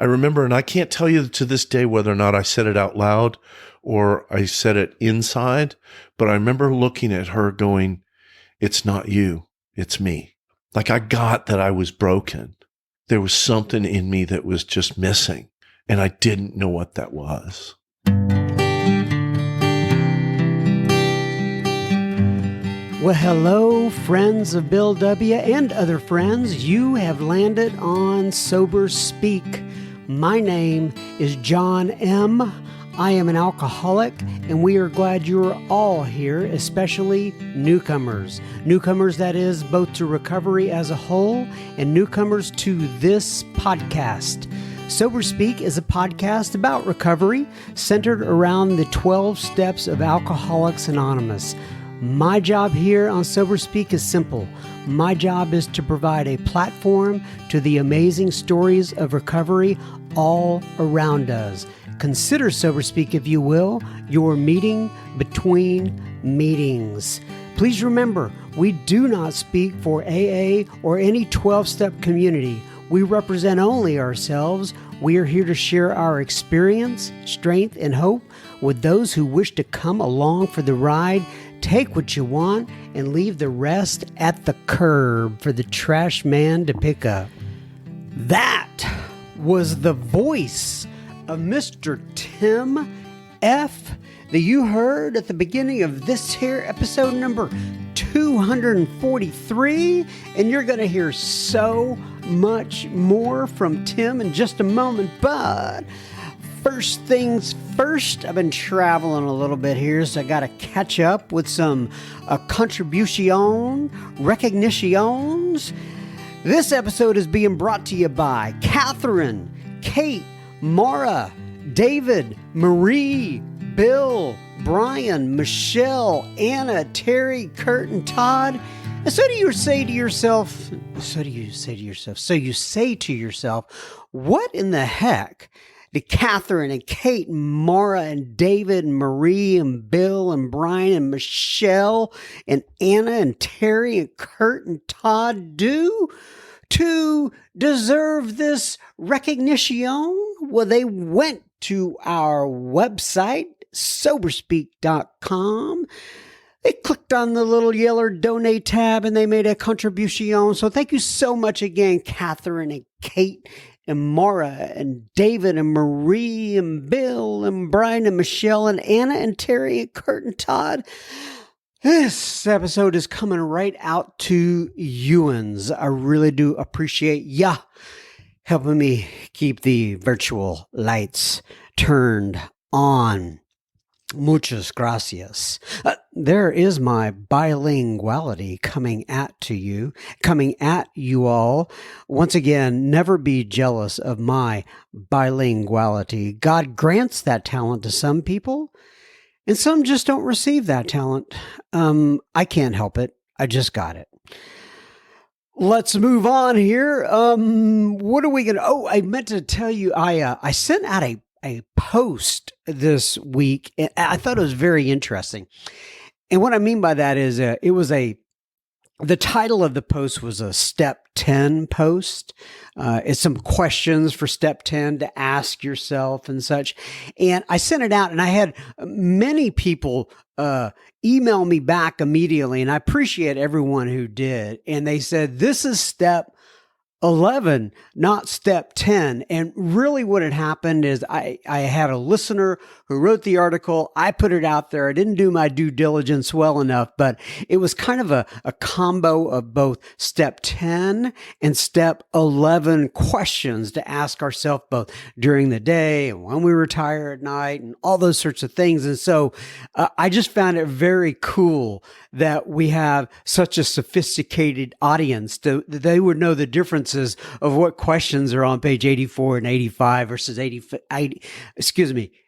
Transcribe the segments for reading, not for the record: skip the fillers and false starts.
I remember, and I can't tell you to this day whether or not I said it out loud or I said it inside, but I remember looking at her going, it's not you, it's me. Like I got that I was broken. There was something in me that was just missing, and I didn't know what that was. Well, hello, friends of Bill W. and other friends. You have landed on Sober Speak. My name is John M. I am an alcoholic, and we are glad you are all here, especially newcomers. Newcomers, that is, both to recovery as a whole and newcomers to this podcast. Sober Speak is a podcast about recovery centered around the 12 steps of Alcoholics Anonymous. My job here on Sober Speak is simple. My job is to provide a platform to the amazing stories of recovery all around us. Consider Sober Speak, if you will, your meeting between meetings. Please remember, we do not speak for AA or any 12-step community. We represent only ourselves. We are here to share our experience, strength, and hope with those who wish to come along for the ride. Take what you want and leave the rest at the curb for the trash man to pick up. That was the voice of Mr. Tim F. that you heard at the beginning of this here episode number 243. And you're going to hear so much more from Tim in just a moment. But first things first, I've been traveling a little bit here, so I got to catch up with some recognitions. This episode is being brought to you by Catherine, Kate, Mara, David, Marie, Bill, Brian, Michelle, Anna, Terry, Kurt, and Todd. And so you say to yourself, what in the heck did Catherine and Kate and Mara and David and Marie and Bill and Brian and Michelle and Anna and Terry and Kurt and Todd do to deserve this recognition? Well, they went to our website, soberspeak.com. They clicked on the little yellow donate tab and they made a contribution. So thank you so much again, Catherine and Kate and Mara and David and Marie and Bill and Brian and Michelle and Anna and Terry and Kurt and Todd. This episode is coming right out to Ewans. I really do appreciate ya helping me keep the virtual lights turned on. Muchas gracias. There is my bilinguality coming at you all. Once again, never be jealous of my bilinguality. God grants that talent to some people, and some just don't receive that talent. I can't help it. I just got it. Let's move on here. What are we going to... Oh, I meant to tell you, I sent out a post this week, and I thought it was very interesting. And what I mean by that is the title of the post was a Step 10 post. It's some questions for Step 10 to ask yourself and such. And I sent it out, and I had many people email me back immediately, and I appreciate everyone who did. And they said, this is Step 11, not Step 10. And really what had happened is I had a listener who wrote the article. I put it out there. I didn't do my due diligence well enough, but it was kind of a combo of both Step 10 and Step 11 questions to ask ourselves both during the day and when we retire at night and all those sorts of things. And so I just found it very cool that we have such a sophisticated audience that they would know the differences of what questions are on page 84 and 85 versus 80,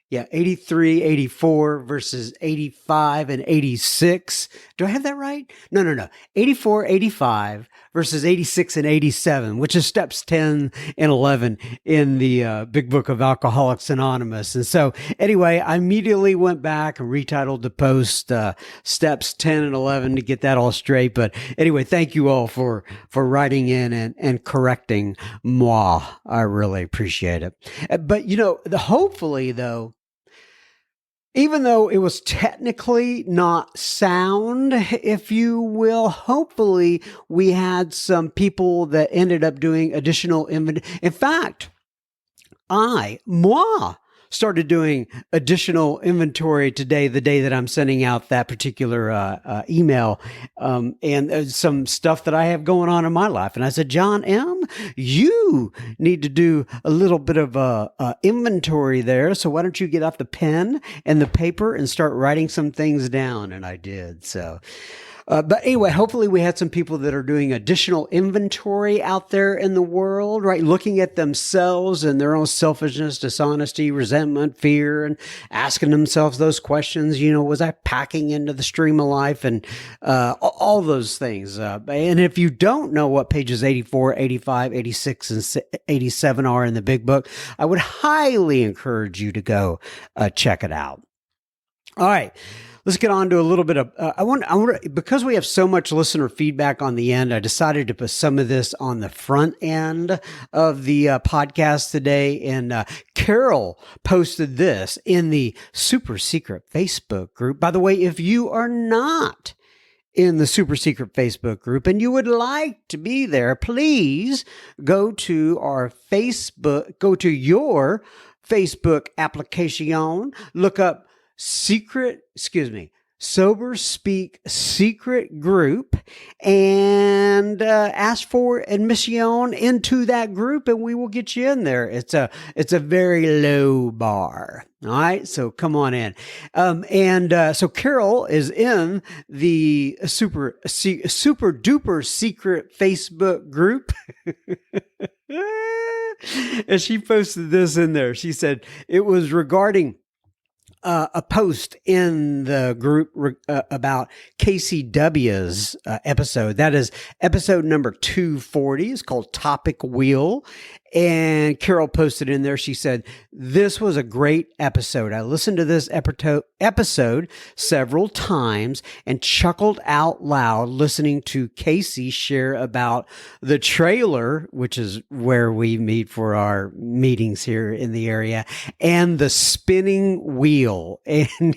Yeah, 83, 84 versus 85 and 86. Do I have that right? No. 84, 85 versus 86 and 87, which is steps 10 and 11 in the Big Book of Alcoholics Anonymous. And so, anyway, I immediately went back and retitled the post steps 10 and 11 to get that all straight. But anyway, thank you all for writing in and correcting moi. I really appreciate it. But, hopefully, though, even though it was technically not sound, if you will, hopefully we had some people that ended up doing additional inventory. In fact, moi, started doing additional inventory today, the day that I'm sending out that particular email, and some stuff that I have going on in my life. And I said, John M., you need to do a little bit of inventory there. So why don't you get out the pen and the paper and start writing some things down? And I did. So. But anyway, hopefully we had some people that are doing additional inventory out there in the world, right? Looking at themselves and their own selfishness, dishonesty, resentment, fear, and asking themselves those questions. Was I packing into the stream of life, and all those things? And if you don't know what pages 84, 85, 86, and 87 are in the Big Book, I would highly encourage you to go check it out. All right. Let's get on to a little bit of, I want because we have so much listener feedback on the end, I decided to put some of this on the front end of the podcast today. And Carol posted this in the super secret Facebook group. By the way, if you are not in the super secret Facebook group and you would like to be there, please go to your Facebook application, look up Sober Speak Secret Group, and ask for admission into that group, and we will get you in there. It's a very low bar. All right, so come on in. So Carol is in the super duper secret Facebook group. And she posted this in there. She said it was regarding a post in the group about KCW's episode. That is episode number 240. It's called Topic Wheel. And Carol posted in there, she said, this was a great episode. I listened to this episode several times and chuckled out loud listening to Casey share about the trailer, which is where we meet for our meetings here in the area, and the spinning wheel. And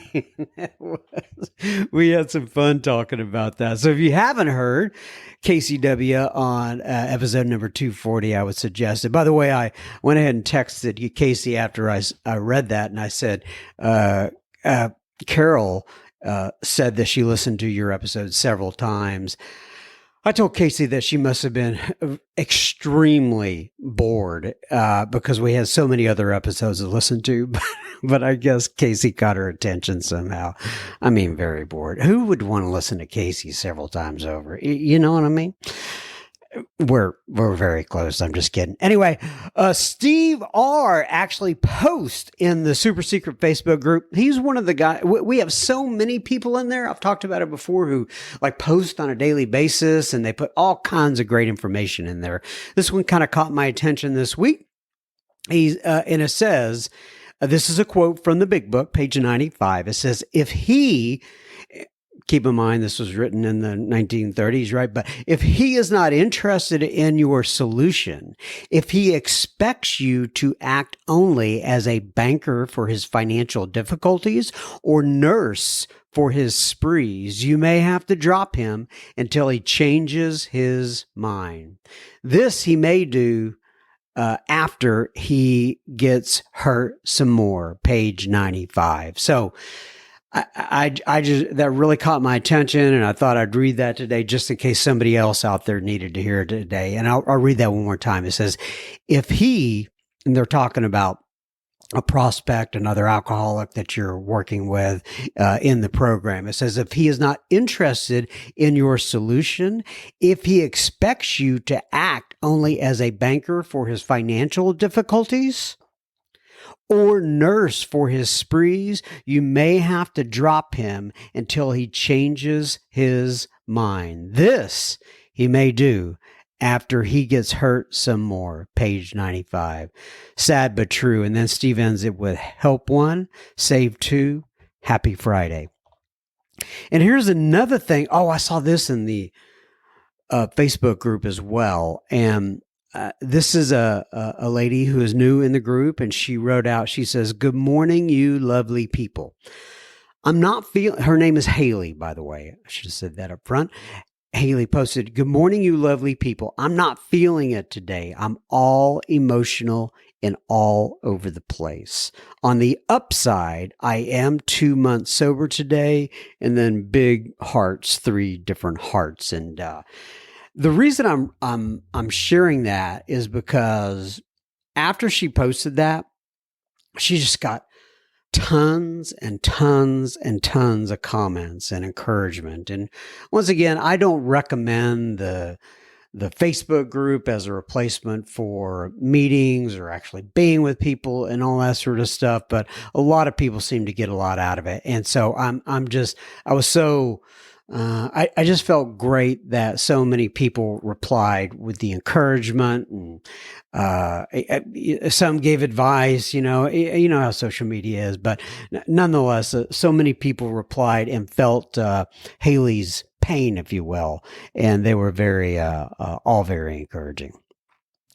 we had some fun talking about that. So if you haven't heard KCW on episode number 240, I would suggest it. By the way, I went ahead and texted you, Casey, after I read that, and I said, Carol said that she listened to your episode several times. I told Casey that she must have been extremely bored because we had so many other episodes to listen to, but I guess Casey caught her attention somehow. I mean, very bored. Who would want to listen to Casey several times over? You know what I mean? We're very close. I'm just kidding. Anyway, Steve R. actually posts in the super secret Facebook group. He's one of the guys. We have so many people in there. I've talked about it before who post on a daily basis, and they put all kinds of great information in there. This one kind of caught my attention this week. And it says, this is a quote from the Big Book, page 95. It says, keep in mind, this was written in the 1930s, right? But if he is not interested in your solution, if he expects you to act only as a banker for his financial difficulties or nurse for his sprees, you may have to drop him until he changes his mind. This he may do after he gets hurt some more, page 95. So, I just, that really caught my attention, and I thought I'd read that today just in case somebody else out there needed to hear it today. And I'll read that one more time. It says, and they're talking about a prospect, another alcoholic that you're working with in the program. It says, if he is not interested in your solution, if he expects you to act only as a banker for his financial difficulties, or nurse for his sprees, you may have to drop him until he changes his mind. This he may do after he gets hurt some more. Page 95. Sad but true. And then Steve ends it with help one, save two, happy Friday. And here's another thing. Oh, I saw this in the Facebook group as well. And this is a lady who is new in the group, and she wrote out, she says, "Good morning, you lovely people. I'm not feeling," her name is Haley, by the way. I should have said that up front. Haley posted, "Good morning, you lovely people. I'm not feeling it today. I'm all emotional and all over the place. On the upside, I am 2 months sober today," and then big hearts, 3 different hearts. And the reason I'm sharing that is because after she posted that, she just got tons and tons and tons of comments and encouragement. And once again, I don't recommend the Facebook group as a replacement for meetings or actually being with people and all that sort of stuff, but a lot of people seem to get a lot out of it. And so I just felt great that so many people replied with the encouragement, and some gave advice. You know how social media is, but nonetheless, so many people replied and felt Haley's pain, if you will, and they were all very encouraging.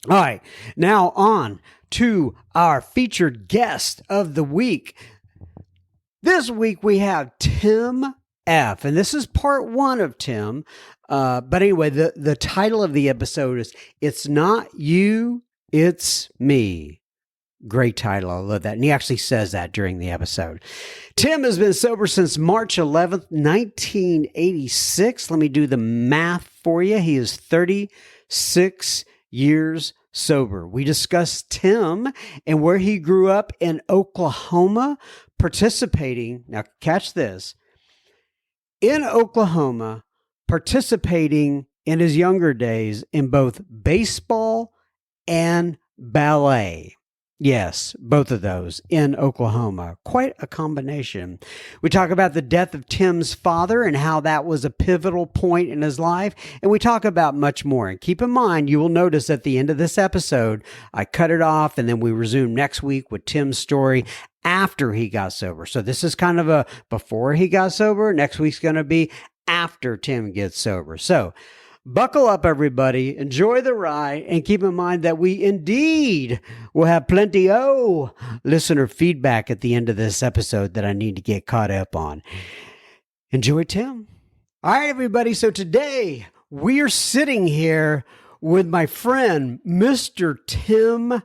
All right, now on to our featured guest of the week. This week we have Tim F, and this is part 1 of Tim. But anyway, the title of the episode is "It's Not You, It's Me." Great title. I love that. And he actually says that during the episode. Tim has been sober since March 11th, 1986. Let me do the math for you. He is 36 years sober. We discussed Tim and where he grew up in Oklahoma, participating. Now, catch this. In Oklahoma, participating in his younger days in both baseball and ballet. Yes, both of those in Oklahoma. Quite a combination. We talk about the death of Tim's father and how that was a pivotal point in his life. And we talk about much more. And keep in mind, you will notice at the end of this episode, I cut it off and then we resume next week with Tim's story after he got sober. So this is kind of a before he got sober. Next week's going to be after Tim gets sober. So buckle up, everybody. Enjoy the ride. And keep in mind that we indeed will have plenty of listener feedback at the end of this episode that I need to get caught up on. Enjoy Tim. All right, everybody. So today we are sitting here with my friend, Mr. Tim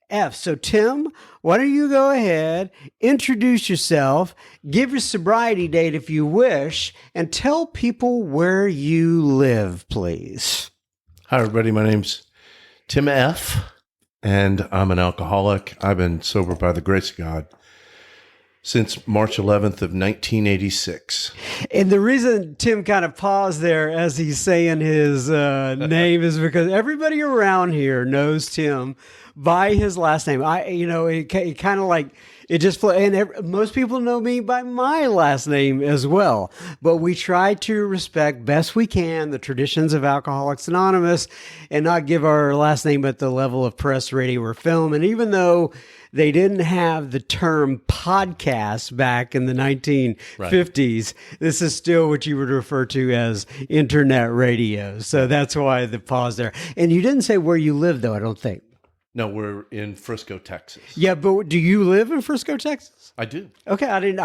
F. So Tim, why don't you go ahead, introduce yourself, give your sobriety date if you wish, and tell people where you live, please. Hi, everybody. My name's Tim F., and I'm an alcoholic. I've been sober by the grace of God since March 11th of 1986. And the reason Tim kind of paused there as he's saying his name is because everybody around here knows Tim by his last name. It kind of like it just and most people know me by my last name as well. But we try to respect best we can the traditions of Alcoholics Anonymous and not give our last name at the level of press, radio, or film. And even though they didn't have the term podcast back in the 1950s, This is still what you would refer to as internet radio. So that's why the pause there. And you didn't say where you live, though, I don't think. No, we're in Frisco, Texas. Yeah, but do you live in Frisco, Texas? I do. Okay, I didn't.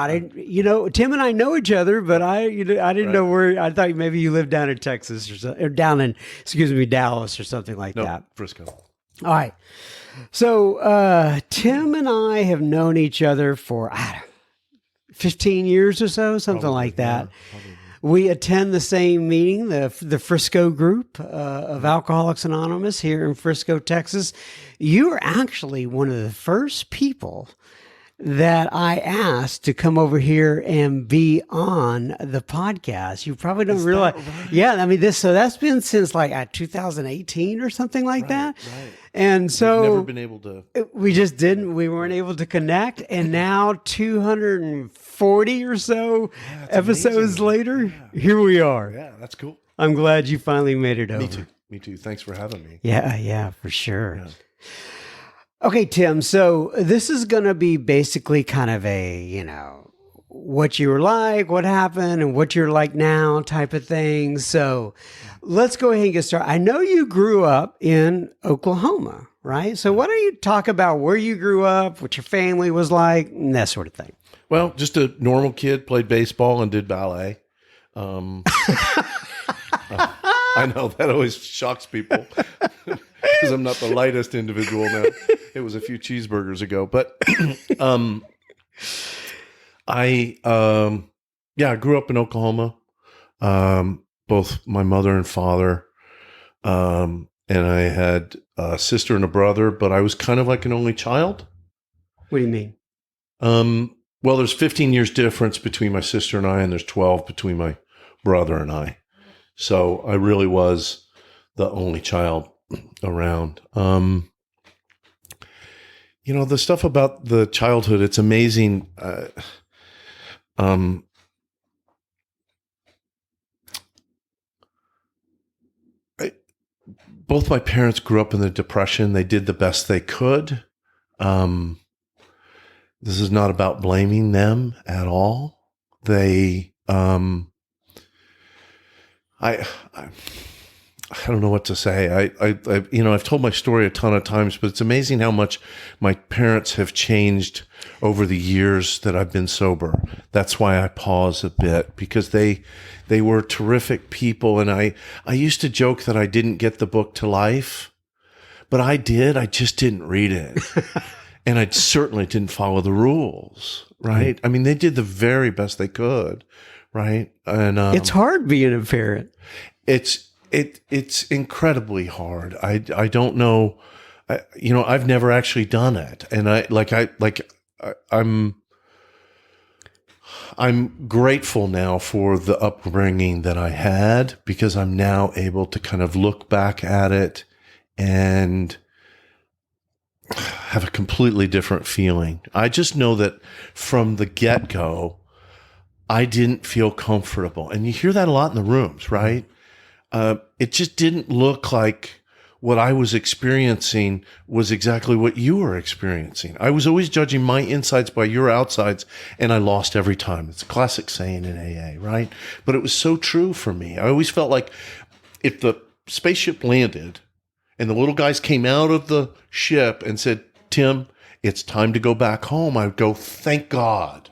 Tim and I know each other, but I didn't know where. I thought maybe you lived down in Texas or down in, Dallas or something like that. Frisco. All right. So Tim and I have known each other for 15 years or so, something probably, like that. Yeah, we attend the same meeting, the Frisco group of Alcoholics Anonymous here in Frisco, Texas. You are actually one of the first people that I asked to come over here and be on the podcast. You probably don't realize. right? Yeah, I mean so that's been since like 2018 or something like that. Right. And so We've never been able to. we just didn't. We weren't able to connect. And now 240 or so That's episodes amazing. later, here we are. Yeah, that's cool. I'm glad you finally made it over. Me too. Thanks for having me. Yeah, for sure. Yeah. Okay, Tim. So this is going to be basically kind of a, what you were like, what happened, and what you're like now type of thing. So let's go ahead and get started. I know you grew up in Oklahoma, right? So why don't you talk about where you grew up, what your family was like, and that sort of thing. Well, just a normal kid, played baseball and did ballet. I know that always shocks people because I'm not the lightest individual now. It was a few cheeseburgers ago, but I grew up in Oklahoma. Both my mother and father, and I had a sister and a brother, but I was kind of like an only child. What do you mean? Well, there's 15 years difference between my sister and I, and there's 12 between my brother and I. So I really was the only child around. The stuff about the childhood, it's amazing. Both my parents grew up in the Depression. They did the best they could. This is not about blaming them at all. They, I don't know what to say. I've told my story a ton of times, but it's amazing how much my parents have changed over the years that I've been sober. That's why I pause a bit, because they were terrific people. And I used to joke that I didn't get the book to life, but I did. I just didn't read it. And I certainly didn't follow the rules, right? Mm-hmm. I mean, they did the very best they could, right? And it's hard being a parent. It's incredibly hard. I don't know, I've never actually done it, and I'm grateful now for the upbringing that I had, because I'm now able to kind of look back at it and have a completely different feeling. I just know that from the get-go, I didn't feel comfortable. And you hear that a lot in the rooms, right? It just didn't look like what I was experiencing was exactly what you were experiencing. I was always judging my insides by your outsides, and I lost every time. It's a classic saying in AA, right? But it was so true for me. I always felt like if the spaceship landed and the little guys came out of the ship and said, "Tim, it's time to go back home," I would go, "Thank God."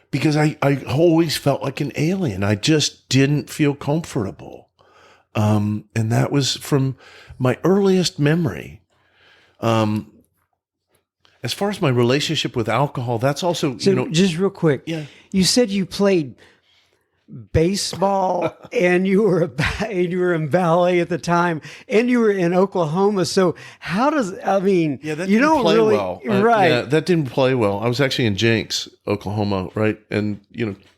Because I always felt like an alien. I just didn't feel comfortable. And that was from my earliest memory. As far as my relationship with alcohol, that's also, just real quick. Yeah. You said you played baseball and you were in ballet at the time, and you were in Oklahoma. So how does, that you didn't don't play really, well. right. Yeah, that didn't play well. I was actually in Jenks, Oklahoma, right? And,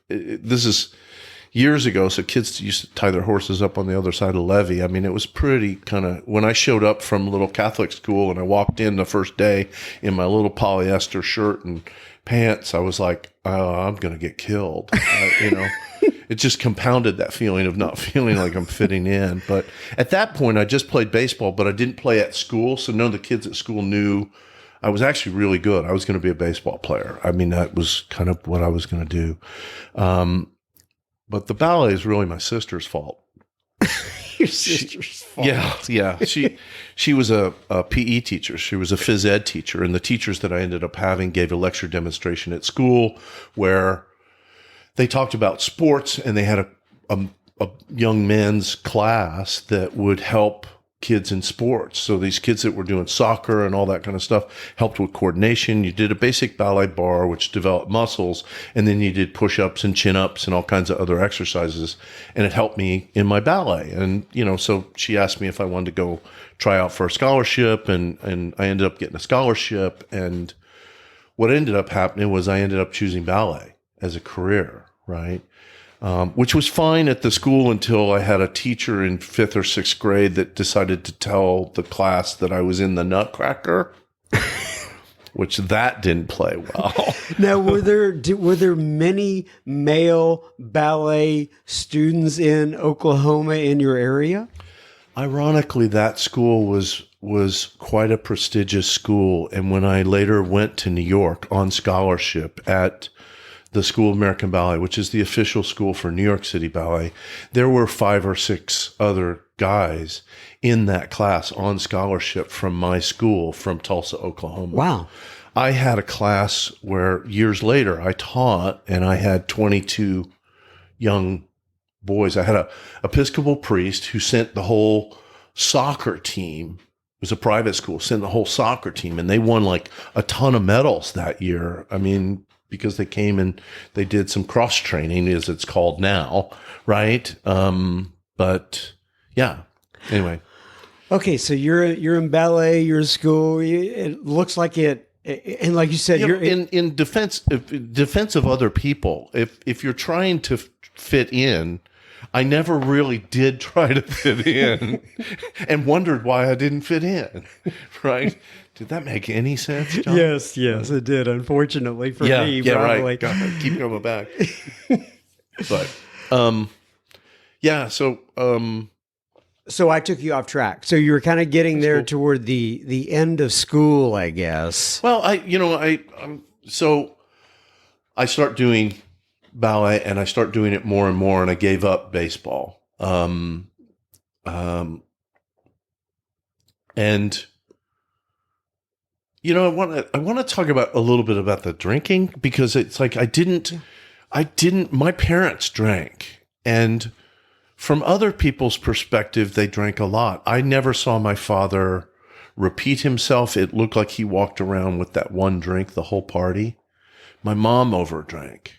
this is years ago. So kids used to tie their horses up on the other side of the levee. I mean, it was pretty kind of, when I showed up from a little Catholic school and I walked in the first day in my little polyester shirt and pants, I was like, oh, I'm going to get killed. It just compounded that feeling of not feeling like I'm fitting in. But at that point, I just played baseball, but I didn't play at school. So none of the kids at school knew I was actually really good. I was going to be a baseball player. I mean, that was kind of what I was going to do. But the ballet is really my sister's fault. Your sister's fault. Yeah. She was a PE teacher. She was a phys ed teacher. And the teachers that I ended up having gave a lecture demonstration at school where they talked about sports, and they had a young men's class that would help kids in sports. So these kids that were doing soccer and all that kind of stuff helped with coordination. You did a basic ballet bar, which developed muscles, and then you did push-ups and chin-ups and all kinds of other exercises. And it helped me in my ballet. And, so she asked me if I wanted to go try out for a scholarship, and I ended up getting a scholarship. And what ended up happening was I ended up choosing ballet as a career, right? Which was fine at the school until I had a teacher in 5th or 6th grade that decided to tell the class that I was in the Nutcracker, which that didn't play well. Now, were there many male ballet students in Oklahoma in your area? Ironically, that school was quite a prestigious school, and when I later went to New York on scholarship at the School of American Ballet, which is the official school for New York City Ballet, there were 5 or 6 other guys in that class on scholarship from my school from Tulsa, Oklahoma. Wow. I had a class where years later I taught, and I had 22 young boys. I had a Episcopal priest who sent the whole soccer team. It was a private school, sent the whole soccer team, and they won like a ton of medals that year. I mean, because they came and they did some cross training, as it's called now, right? But yeah. Anyway. Okay, so you're in ballet. You're in school. It looks like it, and like you said, You know, you're in defense of other people. If you're trying to fit in, I never really did try to fit in, and wondered why I didn't fit in. Right? Did that make any sense, John? Yes, it did. Unfortunately for me, yeah, probably. right. God, keep coming back. But yeah. So I took you off track. So you were kind of getting there toward the end of school, I guess. Well, so I start doing ballet, and I start doing it more and more, and I gave up baseball. And I want to talk about a little bit about the drinking, because it's like my parents drank, and from other people's perspective, they drank a lot. I never saw my father repeat himself. It looked like he walked around with that one drink the whole party. My mom overdrank,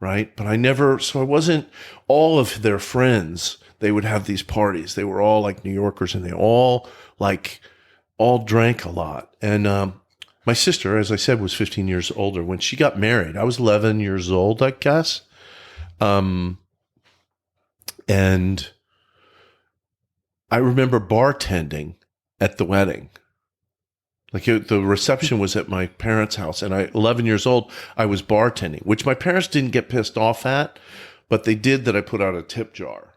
right? But I wasn't all of their friends. They would have these parties. They were all like New Yorkers, and they all drank a lot. And my sister, as I said, was 15 years older. When she got married, I was 11 years old, I guess. And I remember bartending at the wedding. Like the reception was at my parents' house, and 11 years old, I was bartending, which my parents didn't get pissed off at, but they did that I put out a tip jar.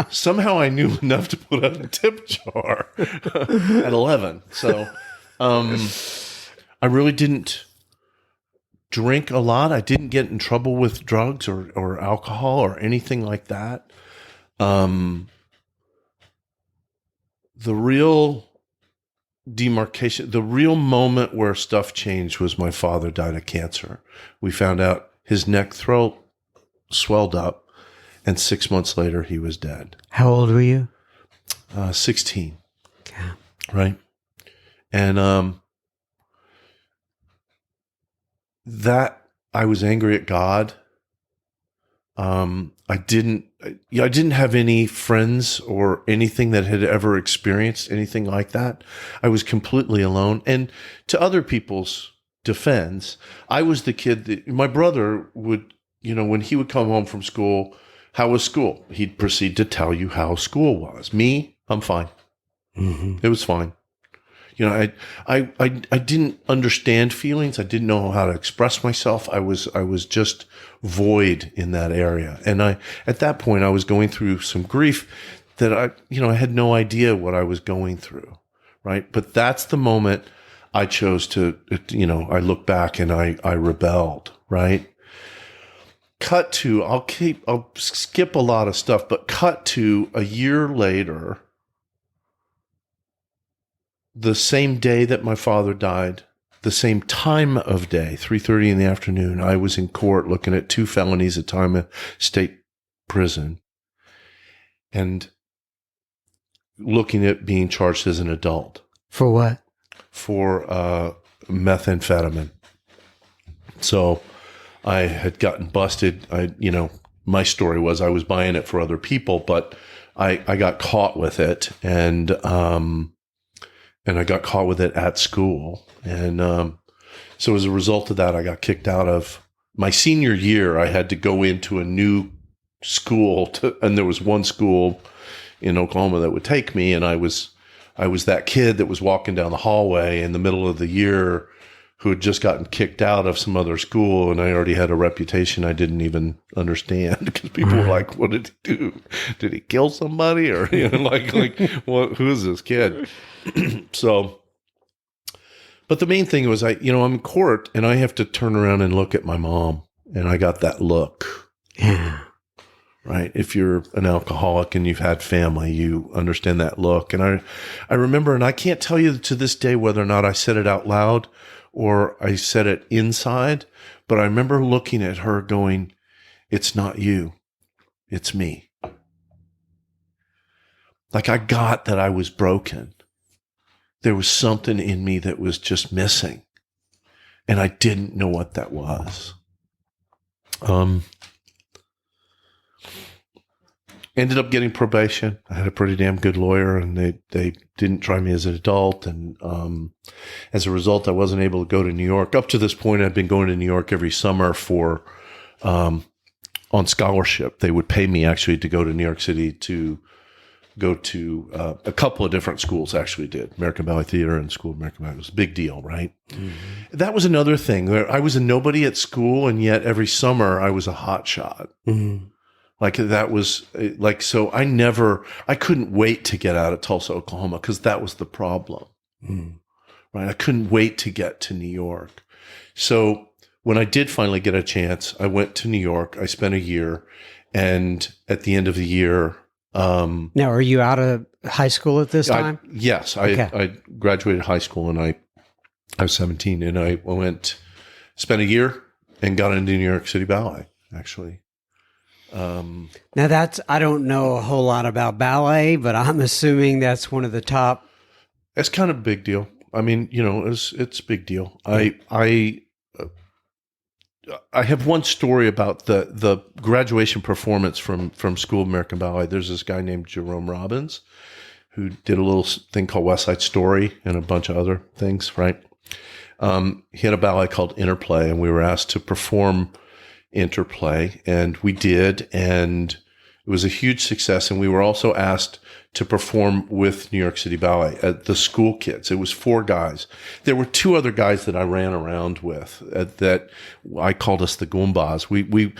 Somehow I knew enough to put out a tip jar at 11. So I really didn't drink a lot. I didn't get in trouble with drugs or alcohol or anything like that. The real demarcation, the real moment where stuff changed was my father died of cancer. We found out his neck, throat swelled up, and 6 months later he was dead. How old were you? 16. Yeah. Right. And that I was angry at God. I didn't have any friends or anything that had ever experienced anything like that. I was completely alone. And to other people's defense, I was the kid that my brother would, when he would come home from school, how was school? He'd proceed to tell you how school was. Me, I'm fine. Mm-hmm. It was fine. I didn't understand feelings. I didn't know how to express myself. I was just void in that area. And at that point, I was going through some grief that I had no idea what I was going through. Right. But that's the moment I chose to, I look back and I rebelled. Right. Cut to, I'll skip a lot of stuff, but cut to a year later, the same day that my father died, the same time of day, 3:30 in the afternoon, I was in court looking at 2 felonies at time of state prison and looking at being charged as an adult. For what? For methamphetamine. So I had gotten busted. My story was I was buying it for other people, but I got caught with it, and I got caught with it at school. And So as a result of that, I got kicked out of my senior year. I had to go into a new school and there was one school in Oklahoma that would take me. And I was that kid that was walking down the hallway in the middle of the year who had just gotten kicked out of some other school. And I already had a reputation I didn't even understand because people were like, what did he do? Did he kill somebody? Or, like, who is this kid? So, but the main thing was I'm in court and I have to turn around and look at my mom, and I got that look. Yeah. Right. If you're an alcoholic and you've had family, you understand that look. And I remember, and I can't tell you to this day whether or not I said it out loud or I said it inside, but I remember looking at her going, it's not you, it's me. Like I got that I was broken. There was something in me that was just missing. And I didn't know what that was. Ended up getting probation. I had a pretty damn good lawyer, and they didn't try me as an adult. And as a result, I wasn't able to go to New York. Up to this point, I'd been going to New York every summer for on scholarship. They would pay me actually to go to New York City to go to a couple of different schools. Actually, did American Ballet Theater and School of American Ballet. It was a big deal, right? Mm-hmm. That was another thing. I was a nobody at school, and yet every summer I was a hot shot. Mm-hmm. Like that was like, so I couldn't wait to get out of Tulsa, Oklahoma, because that was the problem, right? I couldn't wait to get to New York. So when I did finally get a chance, I went to New York. I spent a year, and at the end of the year, now, are you out of high school at this time? Yes, okay. I graduated high school, and I was 17, and I spent a year and got into New York City Ballet, actually. Now I don't know a whole lot about ballet, but I'm assuming that's one of the top. It's kind of a big deal. I mean, it's a big deal. I have one story about the graduation performance from School of American Ballet. There's this guy named Jerome Robbins who did a little thing called West Side Story and a bunch of other things, right? He had a ballet called Interplay, and we were asked to perform Interplay, and we did, and it was a huge success. And we were also asked to perform with New York City Ballet at the school kids. It was 4 guys. There were 2 other guys that I ran around with that I called us the Goombas. We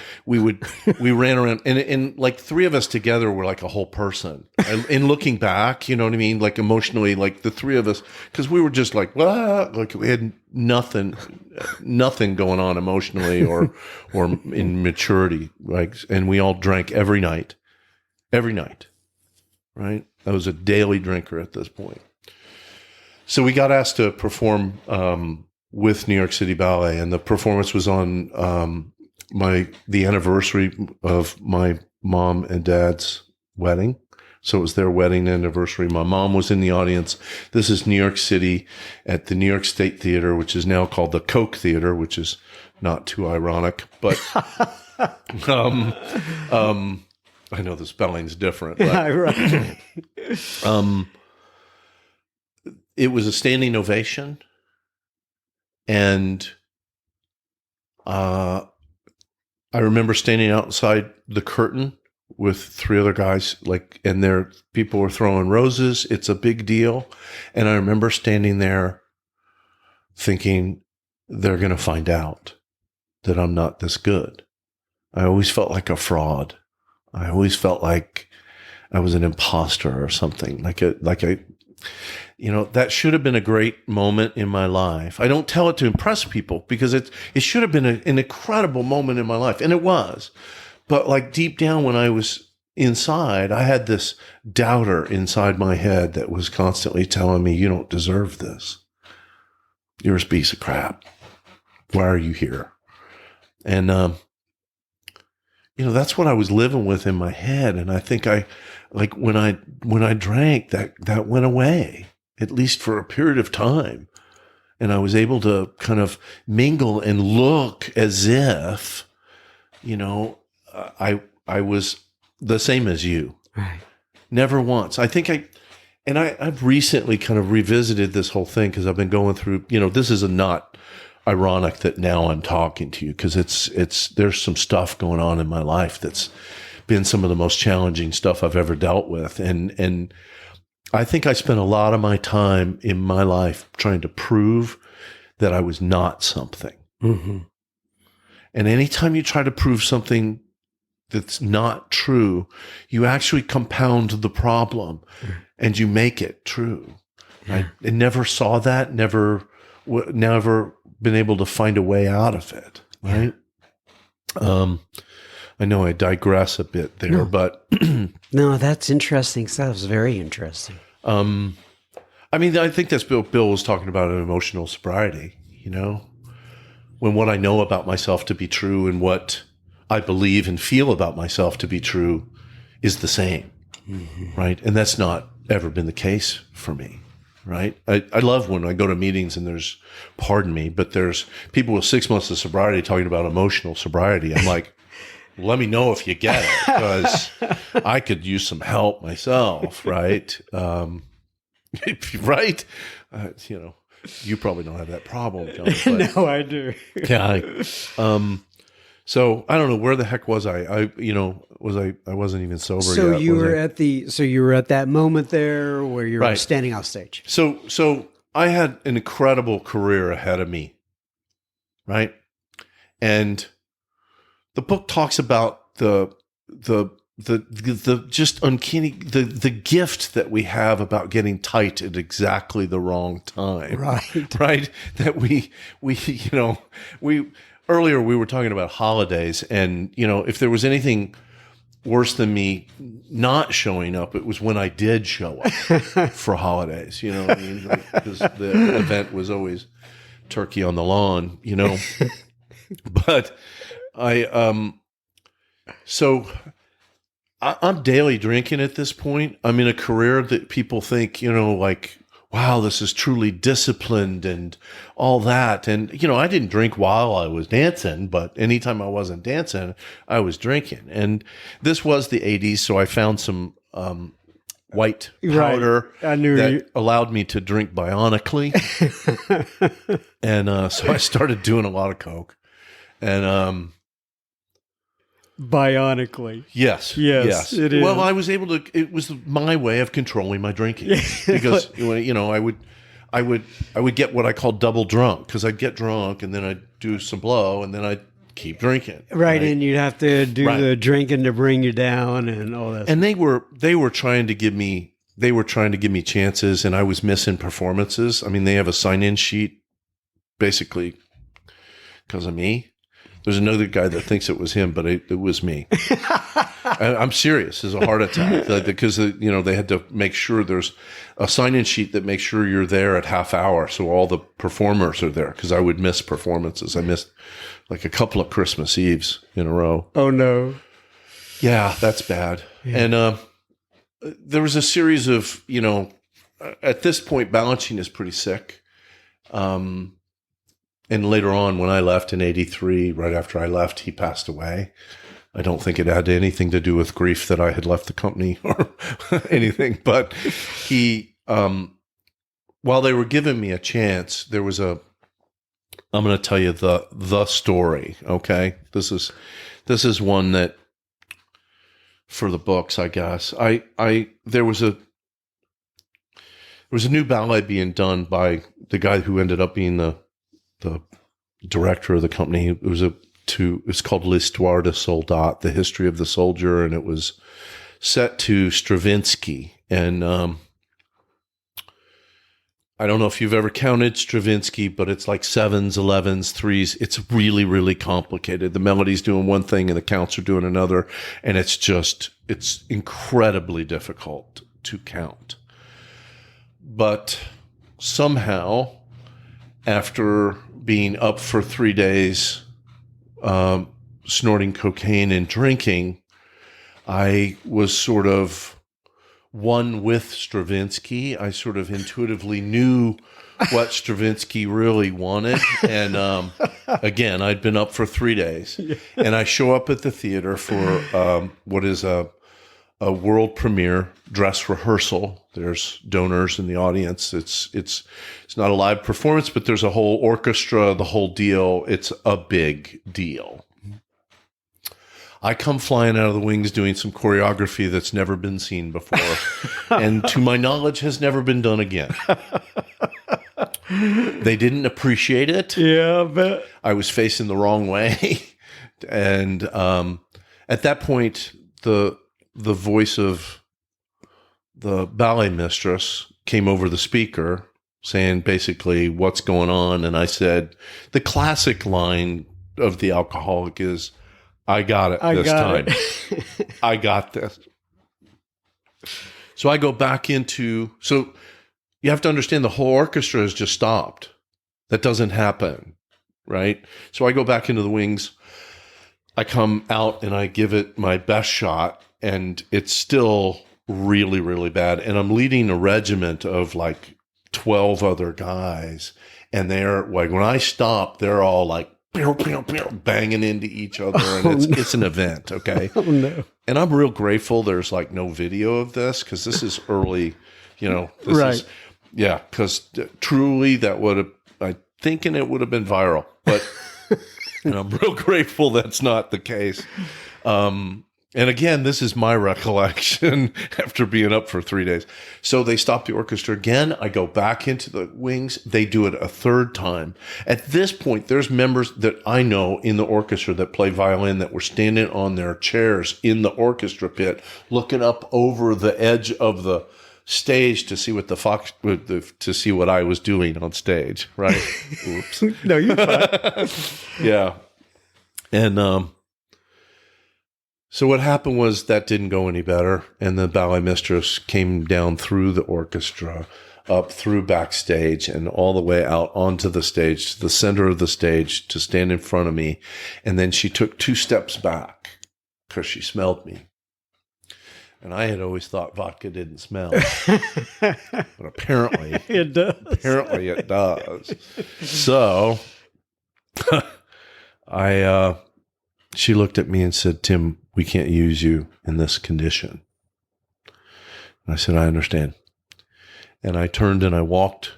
ran around, and like 3 of us together were like a whole person. And looking back, you know what I mean? Like emotionally, like the 3 of us, because we were just like, like we had nothing going on emotionally or in maturity, right? And we all drank every night. Right? I was a daily drinker at this point. So we got asked to perform with New York City Ballet, and the performance was on the anniversary of my mom and dad's wedding. So it was their wedding anniversary. My mom was in the audience. This is New York City at the New York State Theater, which is now called the Koch Theater, which is not too ironic, but I know the spelling's different. But, Yeah, right. It was a standing ovation, and I remember standing outside the curtain with 3 other guys, and people were throwing roses. It's a big deal, and I remember standing there thinking they're going to find out that I'm not this good. I always felt like a fraud. I always felt like I was an imposter or something, that should have been a great moment in my life. I don't tell it to impress people because it should have been an incredible moment in my life. And it was, but like deep down when I was inside, I had this doubter inside my head that was constantly telling me, you don't deserve this. You're a piece of crap. Why are you here? And, that's what I was living with in my head. And I think when I drank, that went away, at least for a period of time. And I was able to kind of mingle and look as if, I was the same as you. Right. Never once. I think I've recently kind of revisited this whole thing because I've been going through, this is not ironic that now I'm talking to you, because there's some stuff going on in my life that's been some of the most challenging stuff I've ever dealt with. And I think I spent a lot of my time in my life trying to prove that I was not something. Mm-hmm. And anytime you try to prove something that's not true, you actually compound the problem and you make it true. I never saw that, never been able to find a way out of it. Right. I know I digress a bit there, but no, that's interesting. That was very interesting. I mean, I think that's Bill was talking about an emotional sobriety, when what I know about myself to be true and what I believe and feel about myself to be true is the same. Mm-hmm. Right. And that's not ever been the case for me. Right. I love when I go to meetings and there's people with 6 months of sobriety talking about emotional sobriety. I'm like, let me know if you get it, because I could use some help myself. Right. Right. You probably don't have that problem, John. But, no, I do. Yeah. So I don't know, where the heck was I? I wasn't even sober yet. So you were at that moment there where you were standing off stage. So I had an incredible career ahead of me, right? And the book talks about the just uncanny, the gift that we have about getting tight at exactly the wrong time. Right. That we earlier we were talking about holidays, and if there was anything worse than me not showing up, it was when I did show up for holidays. You know what I mean? Because the event was always turkey on the lawn, But I'm daily drinking at this point. I'm in a career that people think, like, wow, this is truly disciplined and all that. And, I didn't drink while I was dancing, but anytime I wasn't dancing, I was drinking. And this was the 80s, so I found some white powder that allowed me to drink bionically. And so I started doing a lot of coke. And bionically. Yes, it is. Well, I was able to. It was my way of controlling my drinking, because I would get what I call double drunk, because I'd get drunk and then I'd do some blow and then I'd keep drinking. Right, and you'd have to do the drinking to bring you down and all that. And they were trying to give me chances, and I was missing performances. I mean, they have a sign-in sheet, basically, because of me. There's another guy that thinks it was him, but it was me. I'm serious. It's a heart attack, because they had to make sure there's a sign-in sheet that makes sure you're there at half hour, so all the performers are there. Because I would miss performances. I missed like a couple of Christmas Eves in a row. Oh no! Yeah, that's bad. Yeah. And there was a series of at this point, Balanchine is pretty sick. And later on, when I left in 83, right after I left, he passed away. I don't think it had anything to do with grief that I had left the company or anything. But he, while they were giving me a chance, there was I'm going to tell you the story. Okay. This is one that, for the books, I guess, there was a new ballet being done by the guy who ended up being the director of the company. It's called L'Histoire de Soldat, the history of the soldier, and it was set to Stravinsky. And I don't know if you've ever counted Stravinsky, but it's like 7s, 11s, 3s. It's really, really complicated. The melody's doing one thing and the counts are doing another, and it's incredibly difficult to count. But somehow, after being up for 3 days, snorting cocaine and drinking, I was sort of one with Stravinsky. I sort of intuitively knew what Stravinsky really wanted. And again, I'd been up for 3 days. And I show up at the theater for what is a a world premiere dress rehearsal. There's donors in the audience. It's not a live performance, but there's a whole orchestra, the whole deal. It's a big deal. I come flying out of the wings doing some choreography that's never been seen before, and to my knowledge has never been done again. They didn't appreciate it. Yeah, but I was facing the wrong way. And at that point, the voice of the ballet mistress came over the speaker saying basically what's going on. And I said, the classic line of the alcoholic is, I got it this time. I got this. So I go back into, so you have to understand the whole orchestra has just stopped. That doesn't happen, right? So I go back into the wings. I come out and I give it my best shot, and it's still really, really bad. And I'm leading a regiment of like 12 other guys. And they're like, when I stop, they're all like, banging into each other, and it's an event, okay? Oh, no. And I'm real grateful there's like no video of this, because this is early, this Right. is, yeah, because truly that would have, I'm thinking it would have been viral, but and I'm real grateful that's not the case. And again, this is my recollection after being up for 3 days. So they stop the orchestra again. I go back into the wings. They do it a third time. At this point, there's members that I know in the orchestra that play violin that were standing on their chairs in the orchestra pit, looking up over the edge of the stage to see what to see what I was doing on stage. Right? Oops. No, you're fine. Yeah. And so what happened was that didn't go any better, and the ballet mistress came down through the orchestra, up through backstage, and all the way out onto the stage, to the center of the stage, to stand in front of me. And then she took 2 steps back because she smelled me. And I had always thought vodka didn't smell, but apparently It does. Apparently it does. So she looked at me and said, Tim, we can't use you in this condition. And I said, I understand. And I turned and I walked.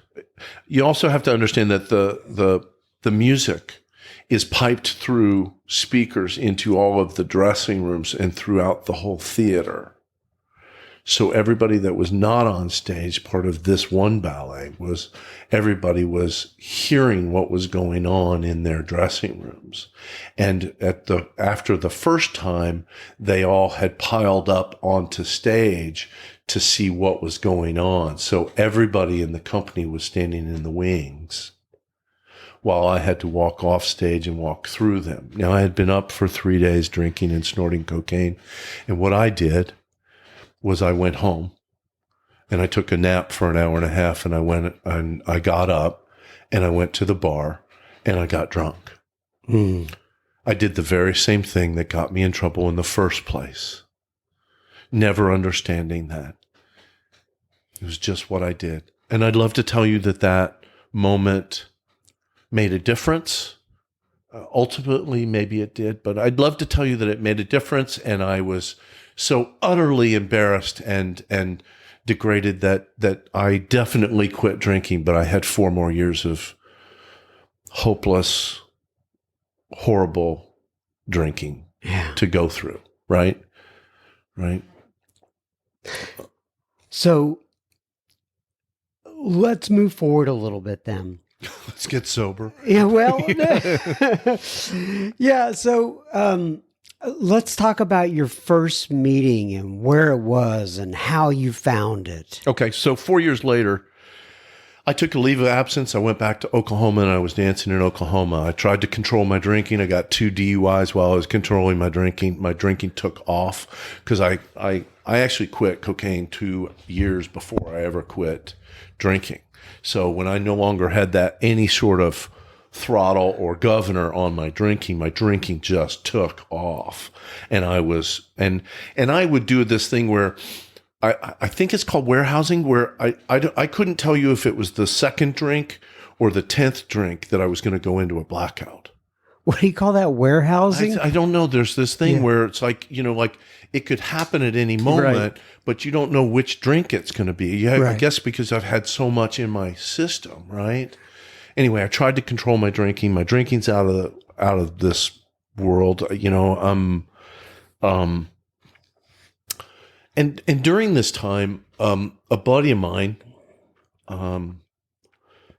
You also have to understand that the music is piped through speakers into all of the dressing rooms and throughout the whole theater. So everybody that was not on stage, part of this one ballet, everybody was hearing what was going on in their dressing rooms. And after the first time, they all had piled up onto stage to see what was going on. So everybody in the company was standing in the wings while I had to walk off stage and walk through them. Now, I had been up for 3 days drinking and snorting cocaine. And what I did was I went home and I took a nap for an hour and a half, and I got up and I went to the bar and I got drunk. I did the very same thing that got me in trouble in the first place, never understanding that. It was just what I did. And I'd love to tell you that moment made a difference. Ultimately, maybe it did, but I'd love to tell you that it made a difference, and I was so utterly embarrassed and degraded that I definitely quit drinking, but I had 4 more years of hopeless, horrible drinking to go through, right? Right. So let's move forward a little bit then. Let's get sober. Yeah, well, yeah. So let's talk about your first meeting and where it was and how you found it. Okay, so 4 years later, I took a leave of absence. I went back to Oklahoma, and I was dancing in Oklahoma. I tried to control my drinking. I got 2 DUIs while I was controlling my drinking. My drinking took off because I actually quit cocaine 2 years before I ever quit drinking. So when I no longer had any sort of throttle or governor on my drinking just took off. And I would do this thing where I think it's called warehousing, where I couldn't tell you if it was the second drink or the 10th drink that I was going to go into a blackout. What do you call that? Warehousing? I don't know. There's this thing Yeah. where it's like, like it could happen at any moment, Right. but you don't know which drink it's going to be. Yeah, I Right. guess because I've had so much in my system, right? Anyway, I tried to control my drinking. My drinking's out of this world, and during this time, a buddy of mine,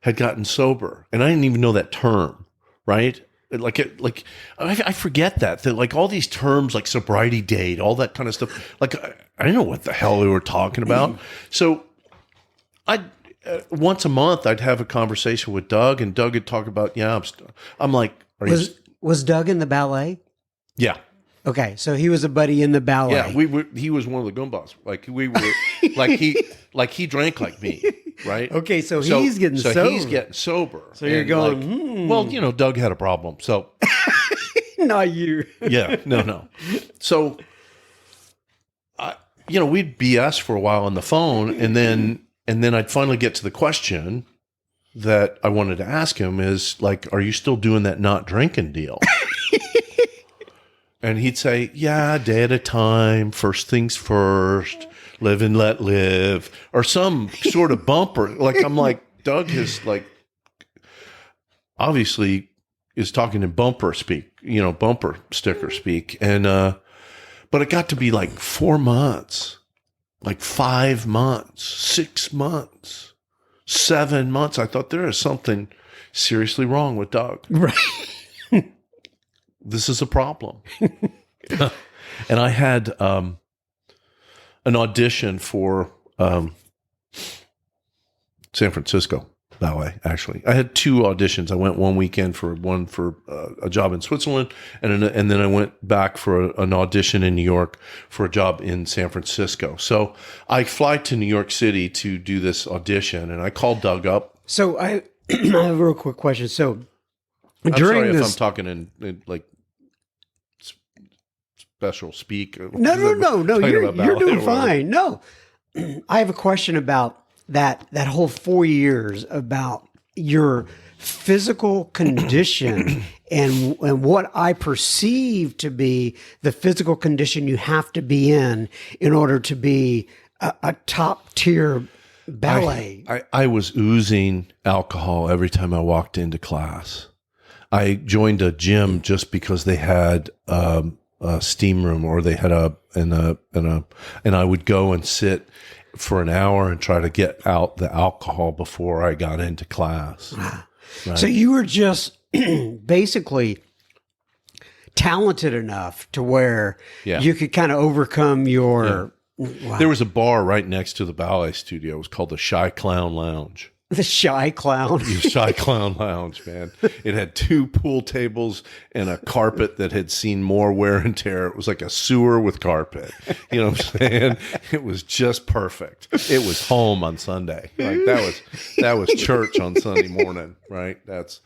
had gotten sober, and I didn't even know that term, right? I forget that like all these terms like sobriety date, all that kind of stuff. Like I didn't know what the hell we were talking about. So I once a month I'd have a conversation with Doug, and Doug would talk about I'm like, Was Doug in the ballet? yeah. Okay, so he was a buddy in the ballet. Yeah, he was one of the Goombas. Like we were, like he drank like me, right? Okay, so he's getting sober. He's getting sober. So you're going, well, Doug had a problem. So not you. yeah, no. So, we'd BS for a while on the phone, and then I'd finally get to the question that I wanted to ask him is like, are you still doing that not drinking deal? And he'd say, yeah, a day at a time, first things first, live and let live, or some sort of bumper. Like, I'm like, Doug is like, obviously is talking in bumper speak, bumper sticker speak. And, but it got to be like 4 months, like 5 months, 6 months, 7 months. I thought there is something seriously wrong with Doug. Right. This is a problem. And I had an audition for San Francisco Ballet, actually. I had 2 auditions. I went one weekend for a job in Switzerland, and then I went back for an audition in New York for a job in San Francisco. So I fly to New York City to do this audition, and I called Doug up. So I have a real quick question. So I'm during sorry this, if I'm talking in like special speak. No. You're doing or fine. No, I have a question about that whole 4 years about your physical condition and what I perceive to be the physical condition you have to be in order to be a top tier ballet. I was oozing alcohol every time I walked into class. I joined a gym just because they had a steam room, or they had and I would go and sit for an hour and try to get out the alcohol before I got into class. Right? So you were just basically talented enough to where you could kind of overcome your. Wow. There was a bar right next to the ballet studio. It was called the Shy Clown Lounge. The Shy Clown. The Shy Clown Lounge, man. It had 2 pool tables and a carpet that had seen more wear and tear. It was like a sewer with carpet. You know what I'm saying? It was just perfect. It was home on Sunday. Like that was church on Sunday morning, right? That's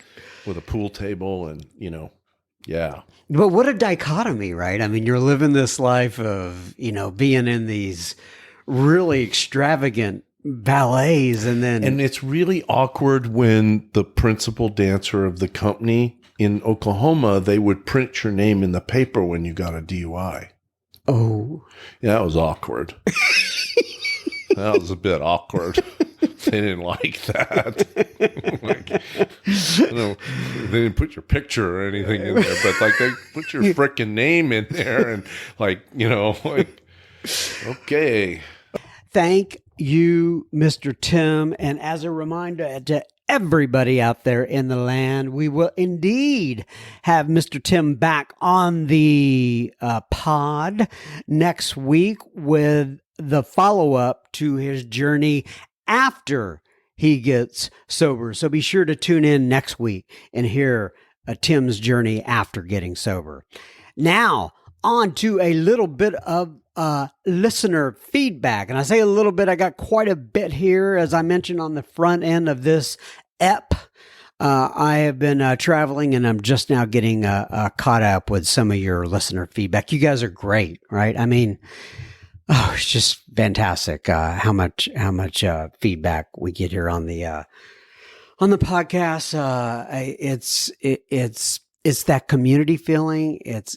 with a pool table and, yeah. But what a dichotomy, right? I mean, you're living this life of, being in these really extravagant ballets, and it's really awkward when the principal dancer of the company in Oklahoma, they would print your name in the paper when you got a DUI. Oh. Yeah, that was awkward. That was a bit awkward. They didn't like that. They didn't put your picture or anything in there, but like they put your frickin' name in there and okay. Thank you, Mr. Tim. And as a reminder to everybody out there in the land, we will indeed have Mr. Tim back on the pod next week with the follow-up to his journey after he gets sober. So be sure to tune in next week and hear Tim's journey after getting sober. Now, on to a little bit of listener feedback. And I say a little bit, I got quite a bit here, as I mentioned on the front end of this ep. I have been traveling, and I'm just now getting caught up with some of your listener feedback. You guys are great, right? I mean, it's just fantastic how much feedback we get here on the podcast. it's that community feeling. It's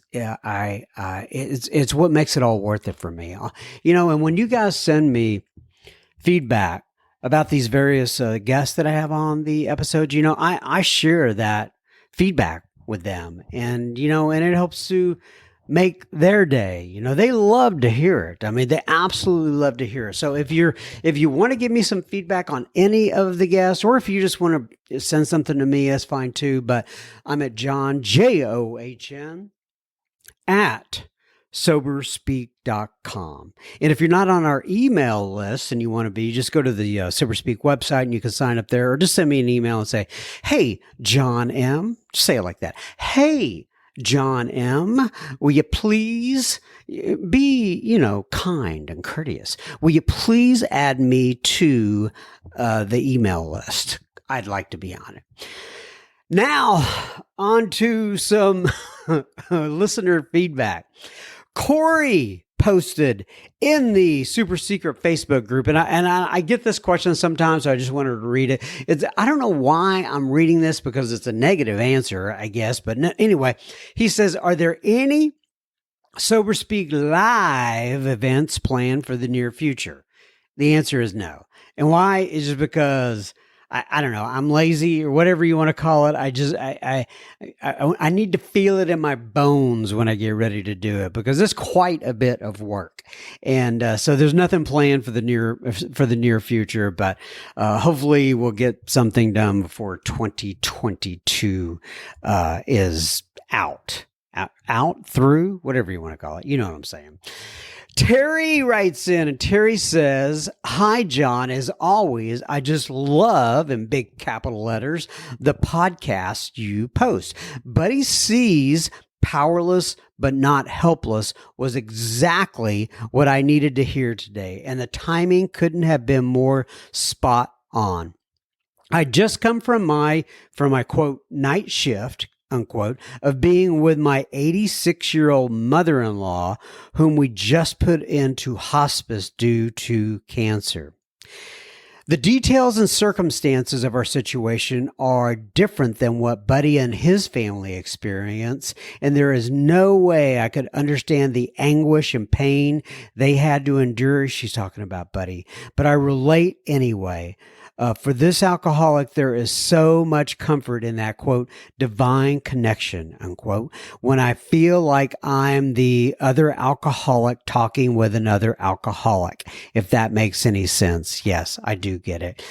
what makes it all worth it for me. And when you guys send me feedback about these various guests that I have on the episodes, I share that feedback with them, and it helps to make their day. They love to hear it. I mean, they absolutely love to hear it. So if you want to give me some feedback on any of the guests, or if you just want to send something to me, that's fine too. But I'm at John, JOHN, at soberspeak.com. And if you're not on our email list and you want to be, just go to the Soberspeak website and you can sign up there, or just send me an email and say, "Hey, John M." Just say it like that. "Hey, John M, will you please be, kind and courteous? Will you please add me to the email list? I'd like to be on it." Now, on to some listener feedback. Corey posted in the super secret Facebook group, and I get this question sometimes, so I just wanted to read it. I don't know why I'm reading this, because it's a negative answer, I guess. But anyway, he says, "Are there any Sober Speak live events planned for the near future?" The answer is no. And why is just because I don't know, I'm lazy or whatever you want to call it. I need to feel it in my bones when I get ready to do it, because it's quite a bit of work. And so there's nothing planned for the near future, but hopefully we'll get something done before 2022 is out, through, whatever you want to call it. You know what I'm saying. Terry writes in, and Terry says, "Hi, John. As always, I just love," in big capital letters, "the podcast you post. Buddy C's Powerless but Not Helpless was exactly what I needed to hear today, and the timing couldn't have been more spot on. I just come from my quote, night shift, unquote, of being with my 86-year-old mother-in-law, whom we just put into hospice due to cancer. The details and circumstances of our situation are different than what Buddy and his family experience, and there is no way I could understand the anguish and pain they had to endure." She's talking about Buddy. "But I relate anyway. For this alcoholic, there is so much comfort in that, quote, divine connection, unquote, when I feel like I'm the other alcoholic talking with another alcoholic," if that makes any sense. Yes, I do get it.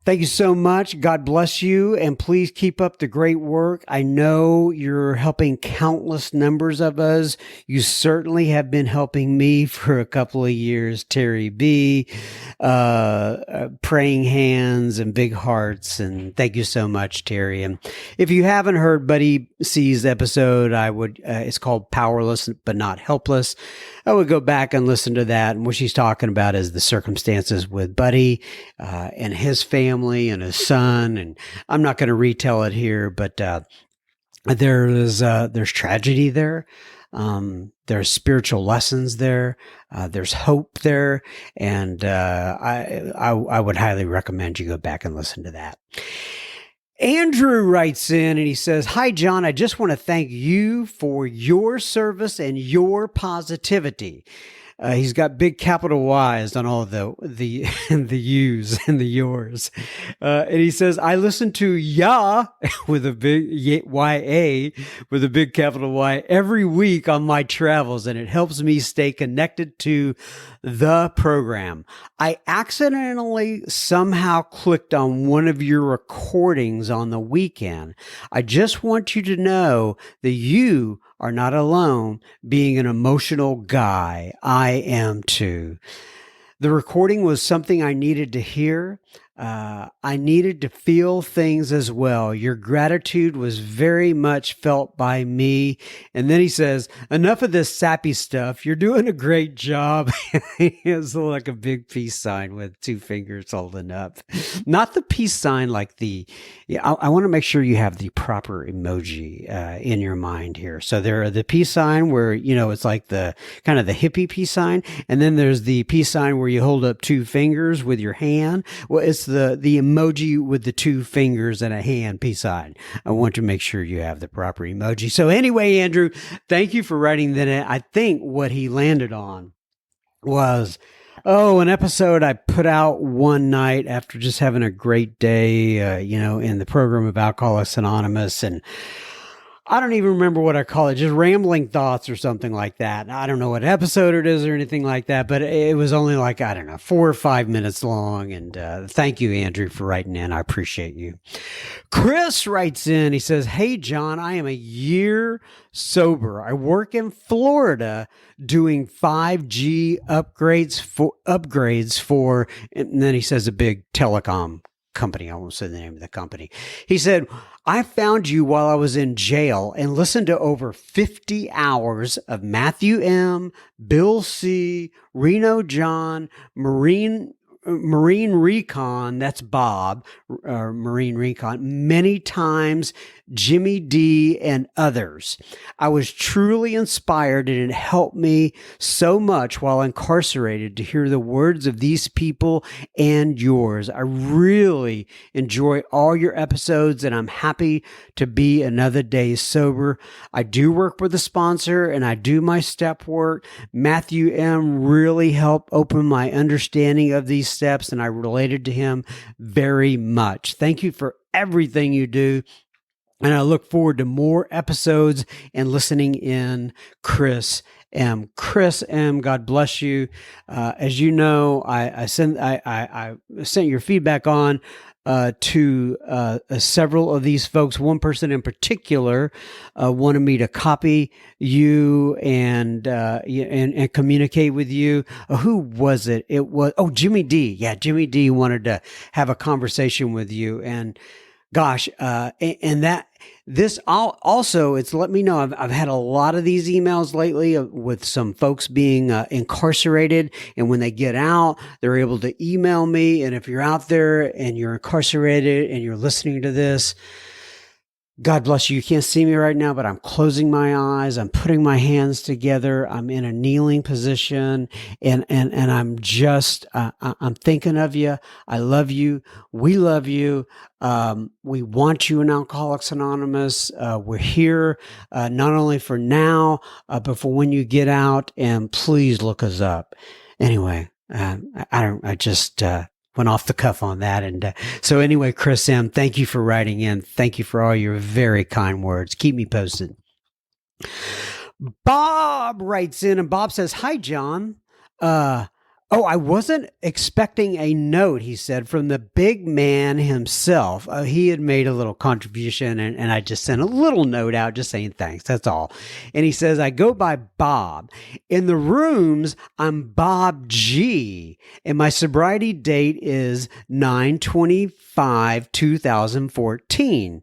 Thank you so much. God bless you, and please keep up the great work. I know you're helping countless numbers of us. You certainly have been helping me for a couple of years. Terry B, praying hands and big hearts, and thank you so much, Terry. And if you haven't heard Buddy C's episode, it's called Powerless but Not Helpless. I would go back and listen to that. And what she's talking about is the circumstances with Buddy and his family and his son. And I'm not going to retell it here, but there's tragedy there. There's spiritual lessons there. There's hope there. And I would highly recommend you go back and listen to that. Andrew writes in and he says, "Hi, John. I just want to thank you for your service and your positivity." He's got big capital Y's on all the U's and the yours. And he says, "I listen to Ya with a big Y-A with a big capital Y every week on my travels, and it helps me stay connected to the program. I accidentally somehow clicked on one of your recordings on the weekend. I just want you to know that you are not alone being an emotional guy. I am too. The recording was something I needed to hear. I needed to feel things as well. Your gratitude was very much felt by me." And then he says, "Enough of this sappy stuff. You're doing a great job." He has like a big peace sign with two fingers holding up. Not the peace sign like I want to make sure you have the proper emoji in your mind here. So there are the peace sign where, it's like the kind of the hippie peace sign. And then there's the peace sign where you hold up two fingers with your hand. Well, it's Chris, the emoji with the two fingers and a hand, peace sign. I want to make sure you have the proper emoji. So anyway, Andrew, thank you for writing that in. I think what he landed on was, an episode I put out one night after just having a great day, in the program of Alcoholics Anonymous. And I don't even remember what I call it, just rambling thoughts or something like that. I don't know what episode it is or anything like that, but it was only like, 4 or 5 minutes long. And thank you, Andrew, for writing in. I appreciate you. Chris writes in, he says, "Hey, John, I am a year sober. I work in Florida doing 5G upgrades for, and then he says a big telecom company. I won't say the name of the company. He said, I found you while I was in jail and listened to over 50 hours of Matthew M., Bill C., Reno John, Marine Recon, that's Bob, Marine Recon, many times, Jimmy D, and others. I was truly inspired, and it helped me so much while incarcerated to hear the words of these people and yours. I really enjoy all your episodes, and I'm happy to be another day sober. I do work with a sponsor, and I do my step work. Matthew M. really helped open my understanding of these steps, and I related to him very much. Thank you for everything you do. And I look forward to more episodes and listening in. Chris M. Chris M., God bless you. As you know, I sent your feedback on to several of these folks. One person in particular wanted me to copy you and communicate with you. Who was it? It was Jimmy D. Yeah, Jimmy D. wanted to have a conversation with you. And gosh, and that this also, it's let me know. I've had a lot of these emails lately with some folks being incarcerated, and when they get out, they're able to email me. And if you're out there and you're incarcerated and you're listening to this, God bless you. You can't see me right now, but I'm closing my eyes. I'm putting my hands together. I'm in a kneeling position, and I'm just, I'm thinking of you. I love you. We love you. We want you in Alcoholics Anonymous. We're here, not only for now, but for when you get out, and please look us up. Anyway, I just went off the cuff on that. And so anyway, Chris M., thank you for writing in. Thank you for all your very kind words. Keep me posted. Bob writes in, and Bob says, "Hi, John. I wasn't expecting a note," he said, "from the big man himself." He had made a little contribution, and I just sent a little note out just saying thanks. That's all. And he says, "I go by Bob. In the rooms, I'm Bob G, and my sobriety date is 9/25/2014.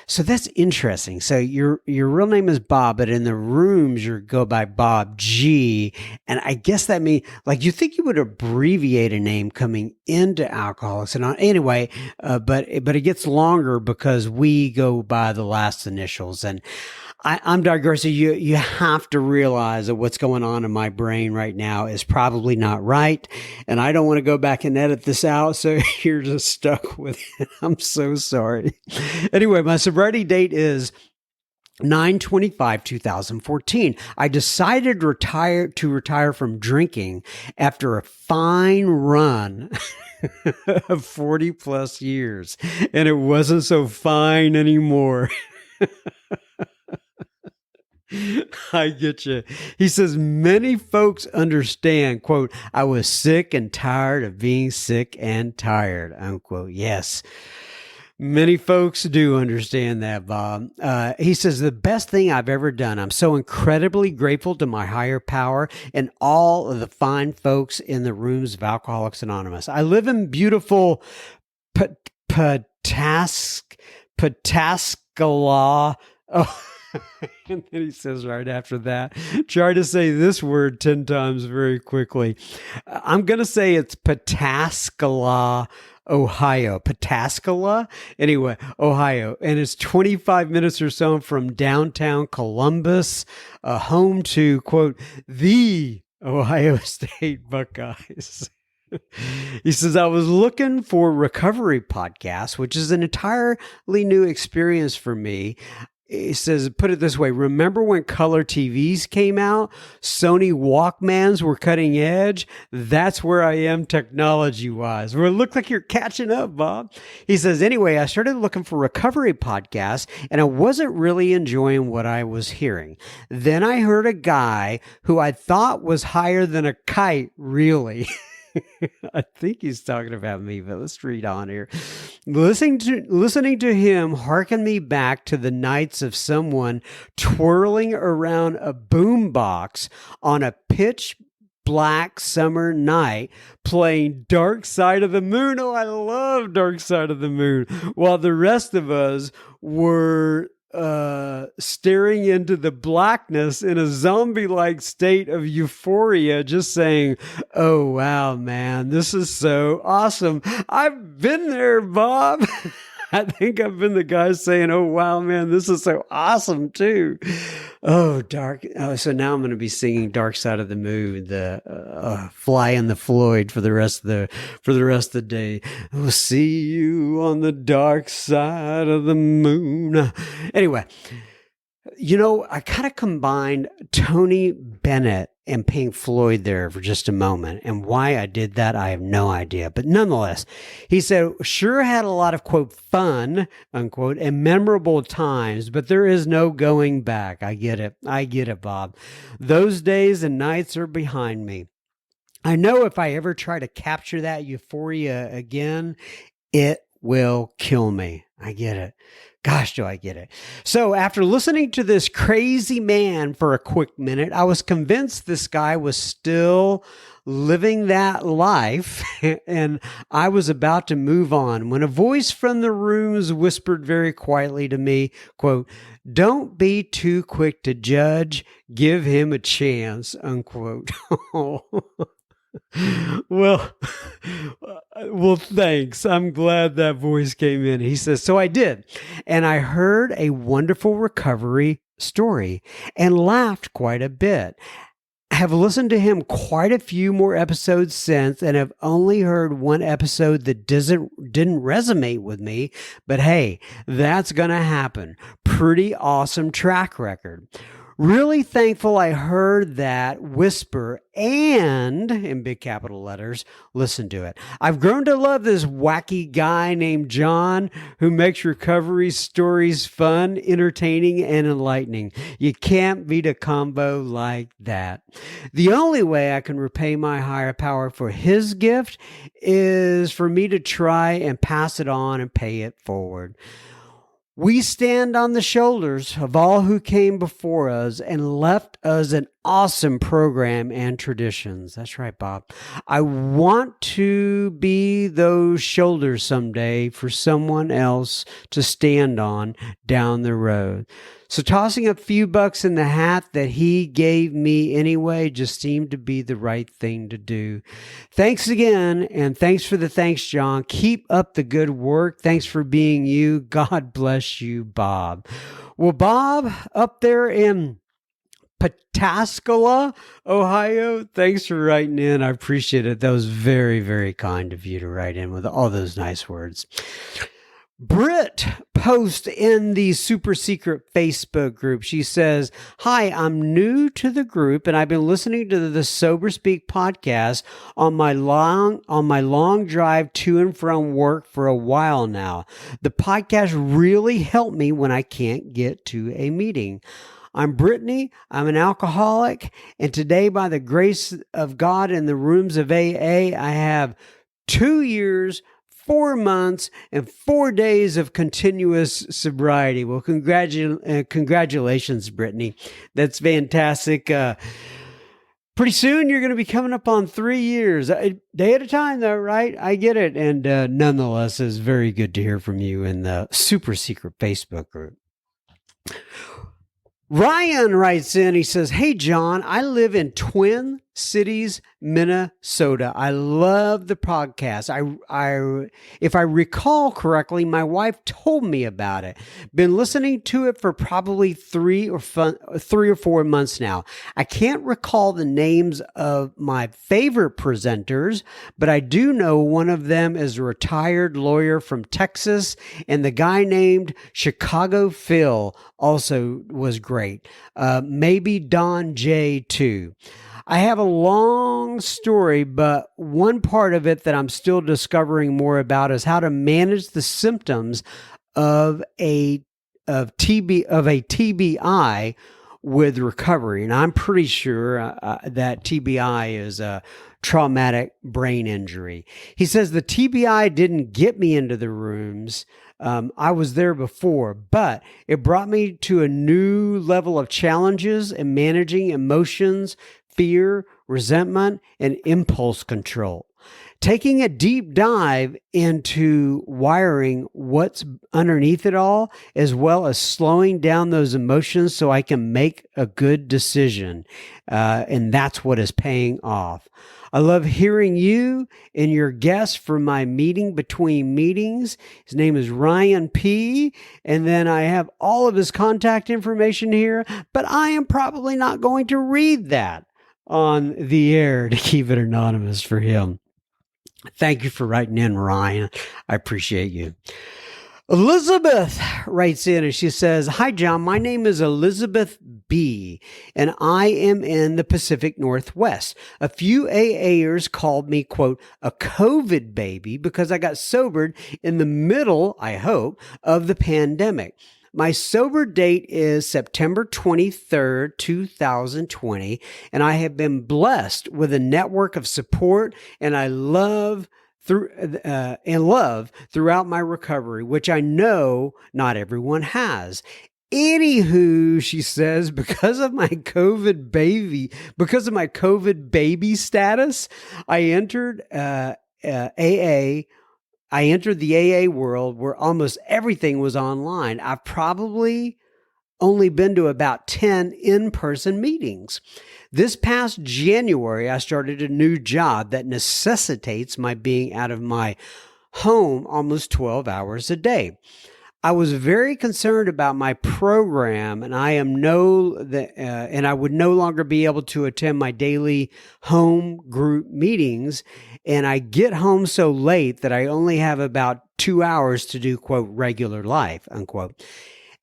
So that's interesting. So your real name is Bob, but in the rooms you go by Bob G. And I guess that means, like, you think you would abbreviate a name coming into Alcoholics and anyway, but it gets longer because we go by the last initials. And I'm digressing. You have to realize that what's going on in my brain right now is probably not right. And I don't want to go back and edit this out. So you're just stuck with it. I'm so sorry. Anyway, my sobriety date is 9/25/2014. I decided to retire from drinking after a fine run of 40 plus years. And it wasn't so fine anymore. I get you. He says, many folks understand, quote, "I was sick and tired of being sick and tired," unquote. Yes. Many folks do understand that, Bob. He says, "The best thing I've ever done. I'm so incredibly grateful to my higher power and all of the fine folks in the rooms of Alcoholics Anonymous. I live in beautiful Pataskala." Oh. And then he says right after that, try to say this word 10 times very quickly. I'm going to say it's Pataskala, Ohio. Pataskala? Anyway, Ohio. And it's 25 minutes or so from downtown Columbus, home to, quote, "the Ohio State Buckeyes." He says, I was looking for recovery podcasts, which is an entirely new experience for me. He says, put it this way. Remember when color TVs came out? Sony Walkmans were cutting edge. That's where I am technology wise. Well, it looked like you're catching up, Bob. He says, anyway, I started looking for recovery podcasts and I wasn't really enjoying what I was hearing. Then I heard a guy who I thought was higher than a kite, really. I think he's talking about me, but let's read on here. Listening to him harken me back to the nights of someone twirling around a boombox on a pitch black summer night playing Dark Side of the Moon. Oh, I love Dark Side of the Moon. While the rest of us were staring into the blackness in a zombie-like state of euphoria, just saying, oh, wow, man, this is so awesome. I've been there, Bob. I think I've been the guy saying, oh, wow, man, this is so awesome, too. Oh, dark. Oh, so now I'm going to be singing Dark Side of the Moon, the Fly in the Floyd for the rest of the day. We'll see you on the dark side of the moon. Anyway, you know, I kind of combined Tony Bennett and Pink Floyd there for just a moment. And why I did that, I have no idea. But nonetheless, he said, sure had a lot of, quote, fun, unquote, and memorable times, but there is no going back. I get it, Bob. Those days and nights are behind me. I know if I ever try to capture that euphoria again, it will kill me. I get it. Gosh, do I get it. So after listening to this crazy man for a quick minute, I was convinced this guy was still living that life and I was about to move on when a voice from the rooms whispered very quietly to me, quote, don't be too quick to judge, give him a chance, unquote. Well, thanks. I'm glad that voice came in. He says, so I did. And I heard a wonderful recovery story and laughed quite a bit. I have listened to him quite a few more episodes since and have only heard one episode that didn't resonate with me. But hey, that's going to happen. Pretty awesome track record. Really thankful I heard that whisper and, in big capital letters, listen to it. I've grown to love this wacky guy named John who makes recovery stories fun, entertaining, and enlightening. You can't beat a combo like that. The only way I can repay my higher power for his gift is for me to try and pass it on and pay it forward. We stand on the shoulders of all who came before us and left us an awesome program and traditions. That's right, Bob. I want to be those shoulders someday for someone else to stand on down the road. So tossing a few bucks in the hat that he gave me anyway just seemed to be the right thing to do. Thanks again, and thanks for the thanks, John. Keep up the good work. Thanks for being you. God bless you, Bob. Well, Bob, up there in Pataskala, Ohio, thanks for writing in. I appreciate it. That was very, very kind of you to write in with all those nice words. Britt posts in the super secret Facebook group. She says, hi, I'm new to the group and I've been listening to the Sober Speak podcast on my long drive to and from work for a while now. The podcast really helped me when I can't get to a meeting. I'm Brittany. I'm an alcoholic. And today, by the grace of God in the rooms of AA, I have 2 years, 4 months, and 4 days of continuous sobriety. Well, congratulations, Brittany. That's fantastic. Pretty soon, you're going to be coming up on 3 years. A day at a time, though, right? I get it. And nonetheless, it's very good to hear from you in the super secret Facebook group. Ryan writes in, he says, hey, John, I live in Twin Cities, Minnesota. I love the podcast. If I recall correctly, my wife told me about it. Been listening to it for probably 3 or 4 months now. I can't recall the names of my favorite presenters, but I do know one of them is a retired lawyer from Texas, and the guy named Chicago Phil also was great. Maybe Don J too. I have a long story, but one part of it that I'm still discovering more about is how to manage the symptoms of TBI with recovery. And I'm pretty sure that TBI is a traumatic brain injury. He says the TBI didn't get me into the rooms. I was there before, but it brought me to a new level of challenges in managing emotions, fear, resentment, and impulse control. Taking a deep dive into wiring what's underneath it all, as well as slowing down those emotions so I can make a good decision. And that's what is paying off. I love hearing you and your guests for my meeting between meetings. His name is Ryan P. And then I have all of his contact information here, but I am probably not going to read that on the air to keep it anonymous for him. Thank you for writing in, Ryan. I appreciate you. Elizabeth writes in and she says, "Hi, John. My name is Elizabeth B., and I am in the Pacific Northwest. A few AAers called me, quote, a COVID baby because I got sobered in the middle, I hope, of the pandemic. My sober date is September 23rd, 2020, and I have been blessed with a network of support and love throughout my recovery, which I know not everyone has. Anywho," she says, because of my COVID baby status, I entered AA. I entered the AA world where almost everything was online. I've probably only been to about 10 in-person meetings. This past January, I started a new job that necessitates my being out of my home almost 12 hours a day. I was very concerned about my program, and I would no longer be able to attend my daily home group meetings. And I get home so late that I only have about 2 hours to do, quote, regular life, unquote.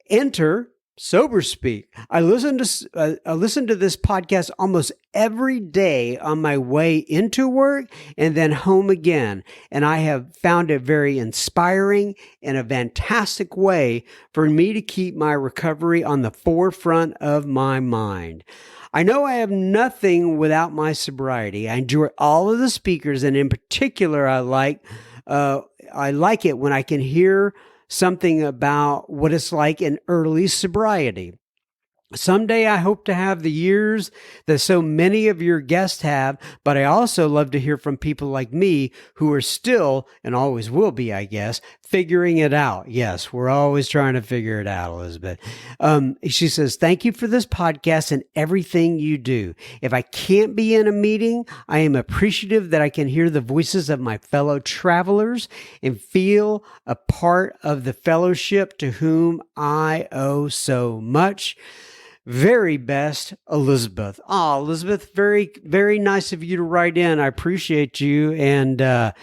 Enter Sober Speak. I listen to this podcast almost every day on my way into work and then home again. And I have found it very inspiring and a fantastic way for me to keep my recovery on the forefront of my mind. I know I have nothing without my sobriety. I enjoy all of the speakers, and in particular, I like it when I can hear something about what it's like in early sobriety. Someday I hope to have the years that so many of your guests have, but I also love to hear from people like me who are still, and always will be, I guess, figuring it out. Yes, we're always trying to figure it out, Elizabeth. She says, "Thank you for this podcast and everything you do. If I can't be in a meeting, I am appreciative that I can hear the voices of my fellow travelers and feel a part of the fellowship to whom I owe so much. Very best, Elizabeth." Oh, Elizabeth, very, very nice of you to write in. I appreciate you, and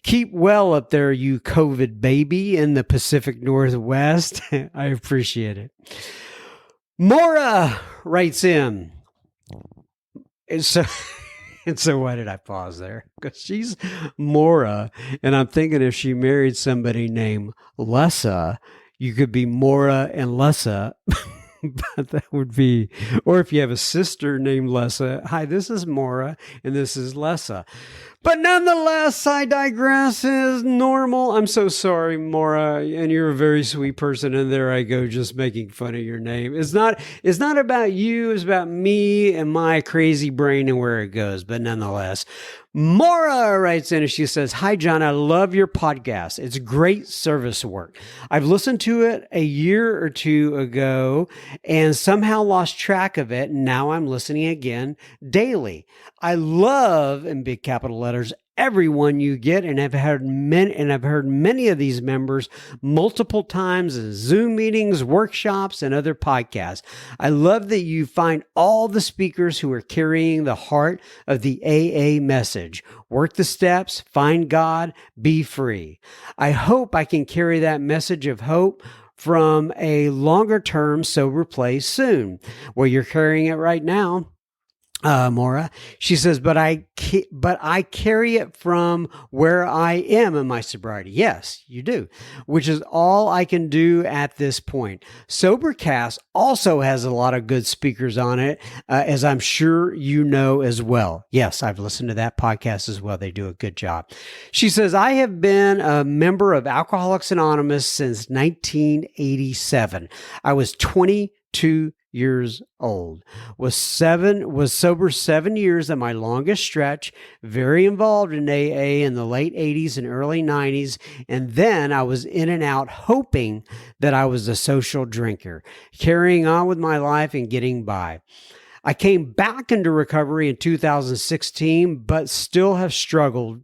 keep well up there, you COVID baby in the Pacific Northwest. I appreciate it. Maura writes in. And so why did I pause there? Because she's Maura, and I'm thinking if she married somebody named Lessa, you could be Maura and Lessa. But that would be, or if you have a sister named Lessa, "Hi, this is Maura and this is Lessa." But nonetheless, I digress is normal. I'm so sorry, Maura, and you're a very sweet person. And there I go, just making fun of your name. It's not about you, it's about me and my crazy brain and where it goes. But nonetheless, Maura writes in and she says, "Hi, John. I love your podcast. It's great service work. I've listened to it a year or two ago and somehow lost track of it. And now I'm listening again daily. I love," in big capital letters, "everyone you get, and I've heard many of these members multiple times in Zoom meetings, workshops, and other podcasts. I love that you find all the speakers who are carrying the heart of the AA message. Work the steps, find God, be free. I hope I can carry that message of hope from a longer term sober place soon." Well, you're carrying it right now, Maura. She says, but I carry it from where I am in my sobriety. Yes, you do, which is all I can do at this point. Sobercast also has a lot of good speakers on it, as I'm sure you know as well. Yes, I've listened to that podcast as well. They do a good job. She says, "I have been a member of Alcoholics Anonymous since 1987. I was 22 years old. Was sober 7 years at my longest stretch, very involved in AA in the late 80s and early 90s, and then I was in and out hoping that I was a social drinker, carrying on with my life and getting by. I came back into recovery in 2016, but still have struggled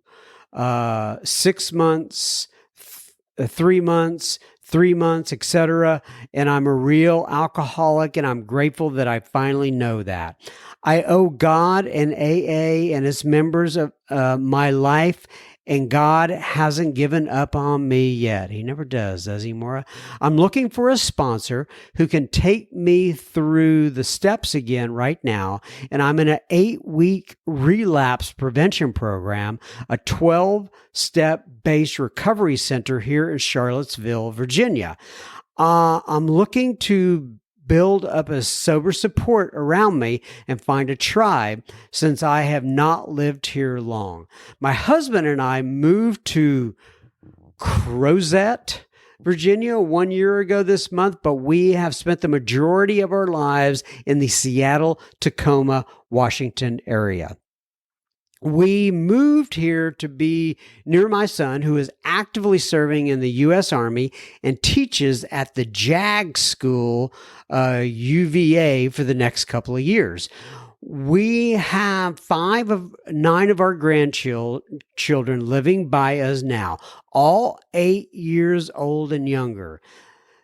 6 months, 3 months, 3 months, etc. And I'm a real alcoholic, and I'm grateful that I finally know that. I owe God and AA and its members of my life, and God hasn't given up on me yet. He never does he, Maura? I'm looking for a sponsor who can take me through the steps again right now, and I'm in an 8-week relapse prevention program, a 12-step based recovery center here in Charlottesville, Virginia. I'm looking to build up a sober support around me and find a tribe, since I have not lived here long. My husband and I moved to Crozet, Virginia 1 year ago this month, but we have spent the majority of our lives in the Seattle, Tacoma, Washington area. We moved here to be near my son, who is actively serving in the U.S. Army and teaches at the JAG school, UVA, for the next couple of years. We have 5 of 9 of our grandchildren living by us now, all 8 years old and younger.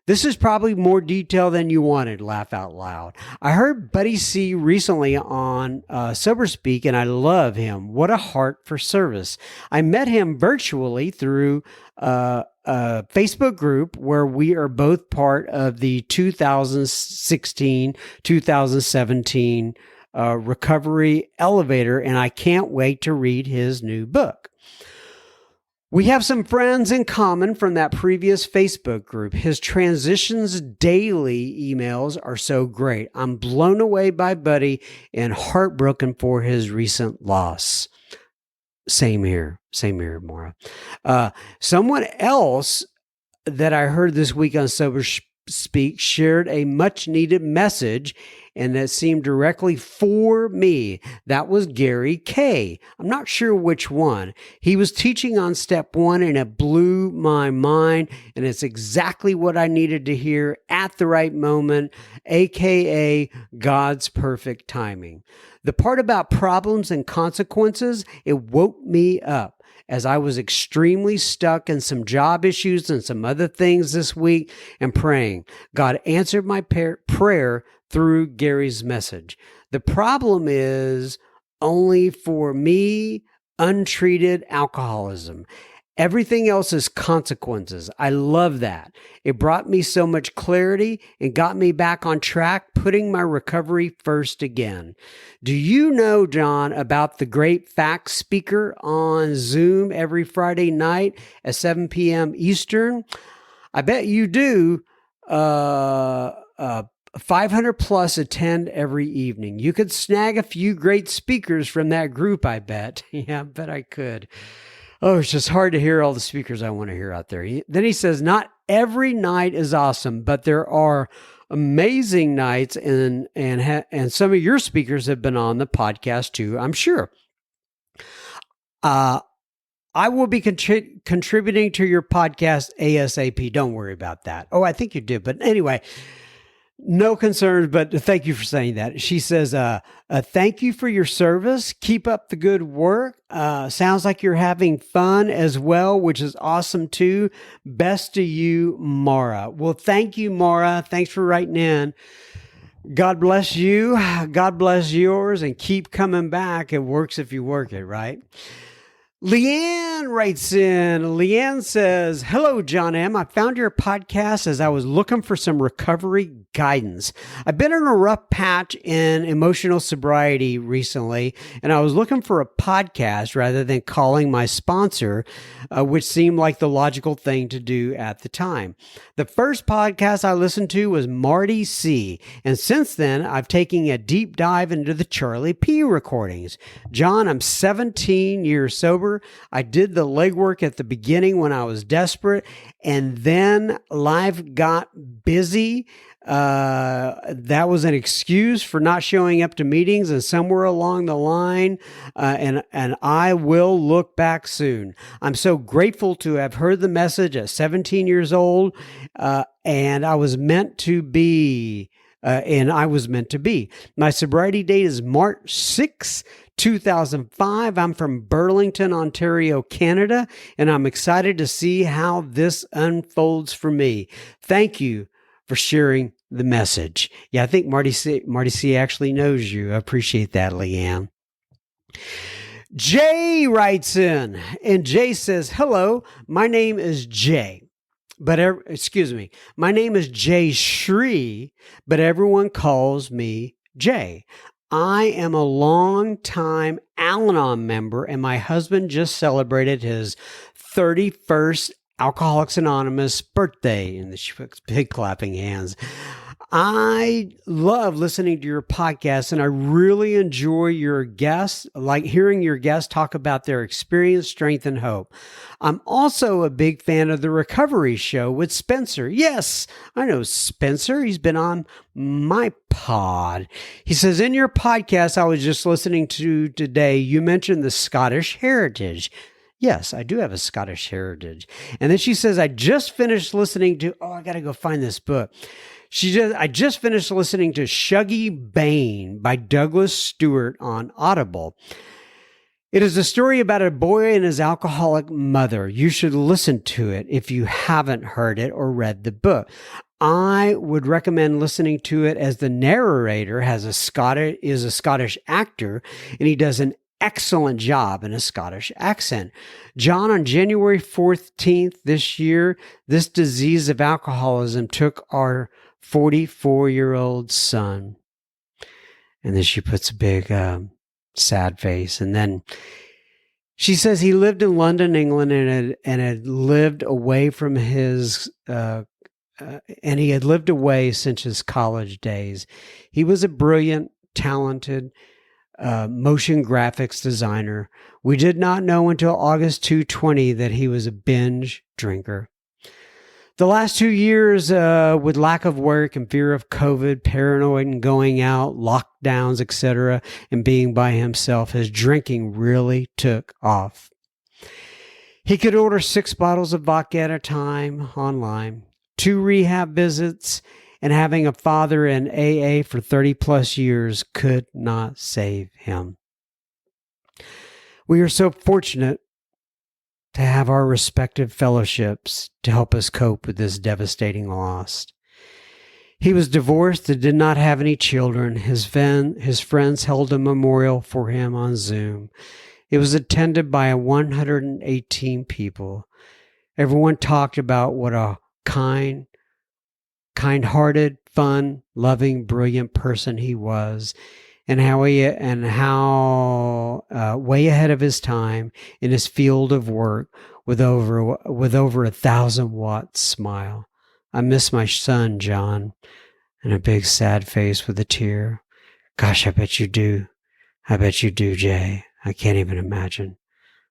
This is probably more detail than you wanted, laugh out loud. I heard Buddy C recently on Sober Speak, and I love him. What a heart for service. I met him virtually through a Facebook group where we are both part of the 2016-2017 Recovery Elevator, and I can't wait to read his new book. We have some friends in common from that previous Facebook group. His transitions daily emails are so great. I'm blown away by Buddy and heartbroken for his recent loss. Same here, Maura. Someone else that I heard this week on Sober Speak shared a much needed message, and that seemed directly for me. That was Gary K. I'm not sure which one. He was teaching on step 1, and it blew my mind, and it's exactly what I needed to hear at the right moment, aka God's perfect timing. The part about problems and consequences, it woke me up, as I was extremely stuck in some job issues and some other things this week, and praying. God answered my prayer through Gary's message. The problem is only for me, untreated alcoholism. Everything else is consequences. I love that. It brought me so much clarity and got me back on track, putting my recovery first again. Do you know, John, about the great fact speaker on Zoom every Friday night at 7 p.m. Eastern? I bet you do. 500 plus attend every evening. You could snag a few great speakers from that group, I bet. Yeah, I bet I could. Oh, it's just hard to hear all the speakers I want to hear out there. Then he says, not every night is awesome, but there are amazing nights, and some of your speakers have been on the podcast too, I'm sure. I will be contributing to your podcast ASAP. Don't worry about that. Oh, I think you did. But anyway, no concerns, but thank you for saying that. She says, thank you for your service. Keep up the good work. Sounds like you're having fun as well, which is awesome too. Best to you, Mara. Well, thank you, Mara. Thanks for writing in. God bless you. God bless yours, and keep coming back. It works if you work it, right? Leanne writes in. Leanne says, hello, John M. I found your podcast as I was looking for some recovery guidance. I've been in a rough patch in emotional sobriety recently, and I was looking for a podcast rather than calling my sponsor, which seemed like the logical thing to do at the time. The first podcast I listened to was Marty C., and since then, I've taken a deep dive into the Charlie P. recordings. John, I'm 17 years sober. I did the legwork at the beginning when I was desperate, and then life got busy. That was an excuse for not showing up to meetings, and somewhere along the line, and I will look back soon. I'm so grateful to have heard the message at 17 years old, and I was meant to be. My sobriety date is March 6, 2005. I'm from Burlington, Ontario, Canada, and I'm excited to see how this unfolds for me. Thank you for sharing the message. Yeah, I think Marty C actually knows you. I appreciate that, Leanne. Jay writes in, and Jay says, hello, my name is Jay. My name is Jay Shree, but everyone calls me Jay. I am a long-time Al-Anon member, and my husband just celebrated his 31st Alcoholics Anonymous birthday, and she puts big clapping hands. I love listening to your podcast, and I really enjoy your guests, like hearing your guests talk about their experience, strength, and hope. I'm also a big fan of the Recovery Show with Spencer. Yes, I know Spencer. He's been on my pod. He says, in your podcast I was just listening to today, you mentioned the Scottish heritage. Yes, I do have a Scottish heritage. And then she says, I just finished listening to, I got to go find this book. I just finished listening to Shuggy Bain by Douglas Stewart on Audible. It is a story about a boy and his alcoholic mother. You should listen to it if you haven't heard it or read the book. I would recommend listening to it, as the narrator is a Scottish actor, and he does an excellent job in a Scottish accent. John, on January 14th this year, this disease of alcoholism took our 44-year-old son. And then she puts a big sad face. And then she says he lived in London, England, and had lived away from his and he had lived away since his college days. He was a brilliant, talented motion graphics designer. We did not know until August 2020 that he was a binge drinker. The last 2 years, with lack of work and fear of COVID, paranoid and going out, lockdowns, etc., and being by himself, his drinking really took off. He could order 6 bottles of vodka at a time online, 2 rehab visits, and having a father in AA for 30 plus years could not save him. We are so fortunate to have our respective fellowships to help us cope with this devastating loss. He was divorced and did not have any children. His friends held a memorial for him on Zoom. It was attended by 118 people. Everyone talked about what a kind-hearted, fun, loving, brilliant person he was, and how way ahead of his time in his field of work with over 1,000-watt smile. I miss my son, John, and a big sad face with a tear. Gosh, I bet you do. I bet you do, Jay. I can't even imagine.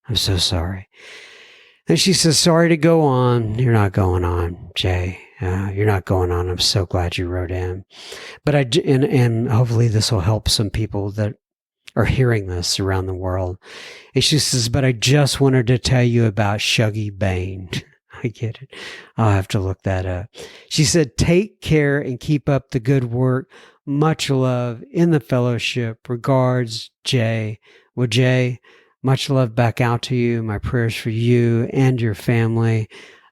I'm so sorry. And she says, sorry to go on. You're not going on, Jay. You're not going on. I'm so glad you wrote in. But and hopefully this will help some people that are hearing this around the world. And she says, but I just wanted to tell you about Shuggy Bane. I get it. I'll have to look that up. She said, take care and keep up the good work. Much love in the fellowship. Regards, Jay. Well, Jay, much love back out to you. My prayers for you and your family,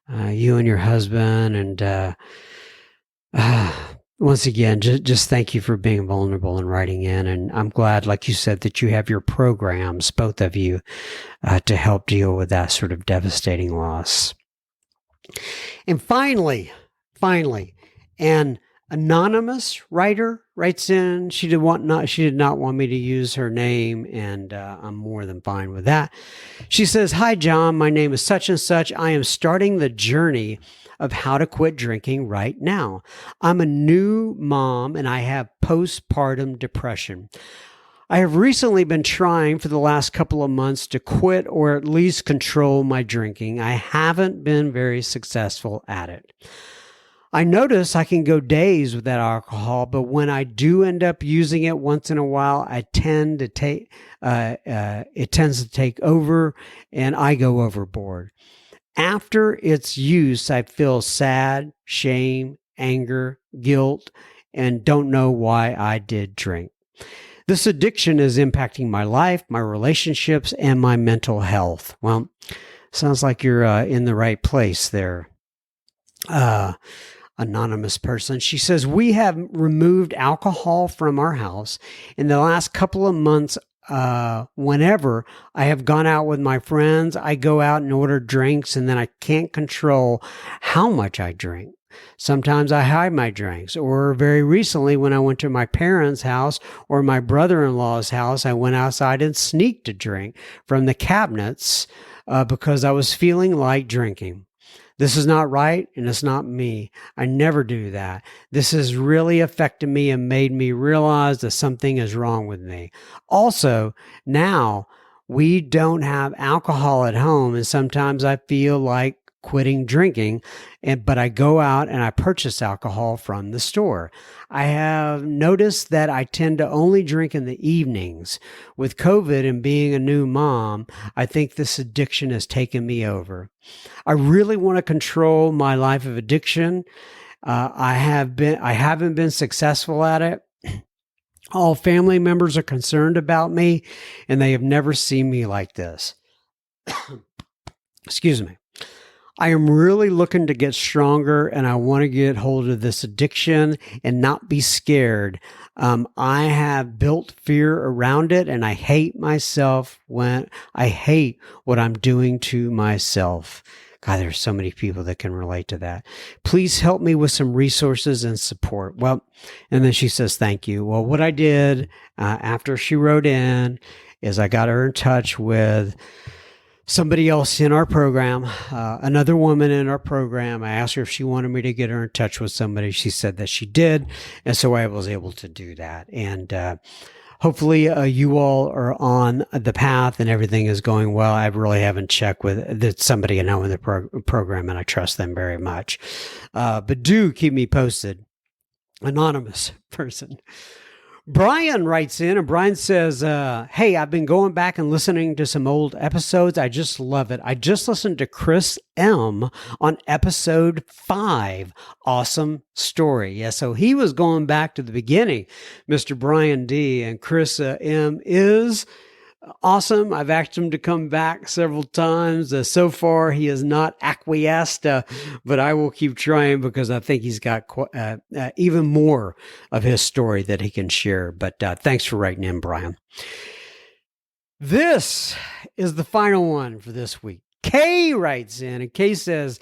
you and your husband. And once again, just thank you for being vulnerable and writing in. And I'm glad, like you said, that you have your programs, both of you, to help deal with that sort of devastating loss. And finally, an anonymous writer writes in. She did not want me to use her name, and I'm more than fine with that. She says, "Hi, John. My name is such and such. I am starting the journey of how to quit drinking right now. I'm a new mom, and I have postpartum depression. I have recently been trying for the last couple of months to quit or at least control my drinking. I haven't been very successful at it. I notice I can go days without alcohol, but when I do end up using it once in a while, it tends to take over and I go overboard. After its use, I feel sad, shame, anger, guilt, and don't know why I did drink. This addiction is impacting my life, my relationships, and my mental health." Well, sounds like you're in the right place there, anonymous person. She says, "We have removed alcohol from our house in the last couple of months. Whenever I have gone out with my friends, I go out and order drinks, and then I can't control how much I drink. Sometimes I hide my drinks, or very recently when I went to my parents' house or my brother-in-law's house, I went outside and sneaked a drink from the cabinets because I was feeling like drinking. This is not right, and it's not me. I never do that. This has really affected me and made me realize that something is wrong with me. Also, now we don't have alcohol at home, and sometimes I feel like quitting drinking, but I go out and I purchase alcohol from the store. I have noticed that I tend to only drink in the evenings. With COVID and being a new mom, I think this addiction has taken me over. I really want to control my life of addiction. I haven't been successful at it. All family members are concerned about me, and they have never seen me like this. Excuse me. I am really looking to get stronger, and I want to get hold of this addiction and not be scared. I have built fear around it, and I hate myself when I hate what I'm doing to myself." God, there's so many people that can relate to that. "Please help me with some resources and support." Well, and then she says, "Thank you." Well, what I did after she wrote in is I got her in touch with somebody else in our program, another woman in our program. I asked her if she wanted me to get her in touch with somebody. She said that she did. And so I was able to do that. And hopefully you all are on the path and everything is going well. I really haven't checked with somebody I know in the program, and I trust them very much. But do keep me posted. Anonymous person. Brian writes in, and Brian says, "Hey, I've been going back and listening to some old episodes. I just love it. I just listened to Chris M on episode 5. Awesome story." Yeah, so he was going back to the beginning, Mr. Brian D. And Chris M is awesome. I've asked him to come back several times. So far, he has not acquiesced, but I will keep trying because I think he's got even more of his story that he can share. But thanks for writing in, Brian. This is the final one for this week. Kay writes in, and Kay says,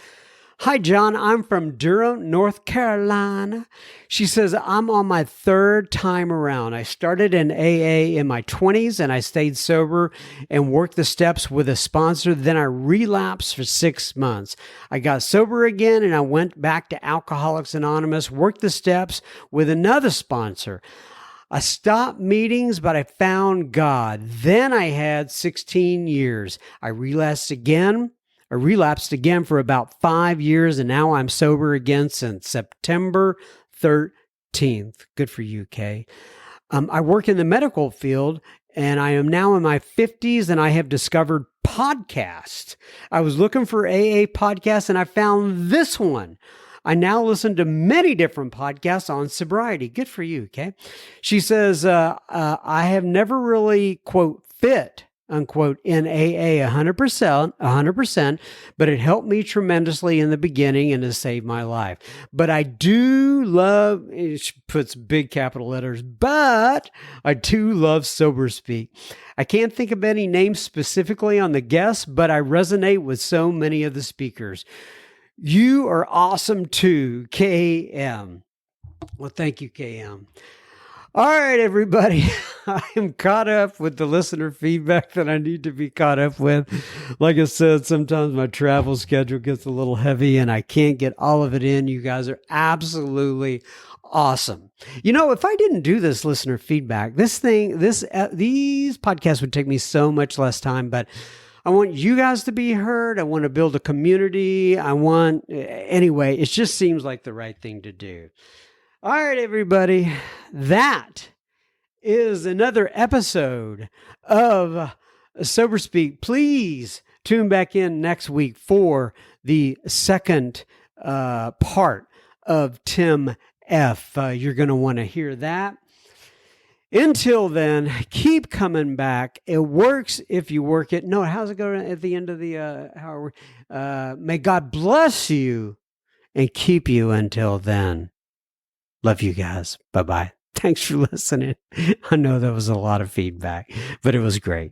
Hi, John. I'm from Durham, North Carolina. She says, I'm on my third time around. I started in AA in my 20s and I stayed sober and worked the steps with a sponsor. Then I relapsed for 6 months. I got sober again and I went back to Alcoholics Anonymous, worked the steps with another sponsor. I stopped meetings, but I found God. Then I had 16 years. I relapsed again for about 5 years, and now I'm sober again since September 13th. Good for you, Kay. I work in the medical field, and I am now in my 50s, and I have discovered podcasts. I was looking for AA podcasts, and I found this one. I now listen to many different podcasts on sobriety. Good for you, okay? She says, I have never really, quote, fit, unquote, in AA 100%, but it helped me tremendously in the beginning and has saved my life. But I do love, she puts big capital letters, but I do love Sober Speak. I can't think of any names specifically on the guests, but I resonate with so many of the speakers. You are awesome too, KM. Well, thank you, KM. All right, everybody. I am caught up with the listener feedback that I need to be caught up with. Like I said, sometimes my travel schedule gets a little heavy and I can't get all of it in. You guys are absolutely awesome. You know, if I didn't do this listener feedback, these podcasts would take me so much less time, but I want you guys to be heard. I want to build a community. Anyway, it just seems like the right thing to do. All right, everybody. That is another episode of Sober Speak. Please tune back in next week for the second part of Tim F. You're going to want to hear that. Until then, keep coming back. It works if you work it. No, how's it going at the end of the may God bless you and keep you until then. Love you guys. Bye-bye. Thanks for listening. I know that was a lot of feedback, but it was great.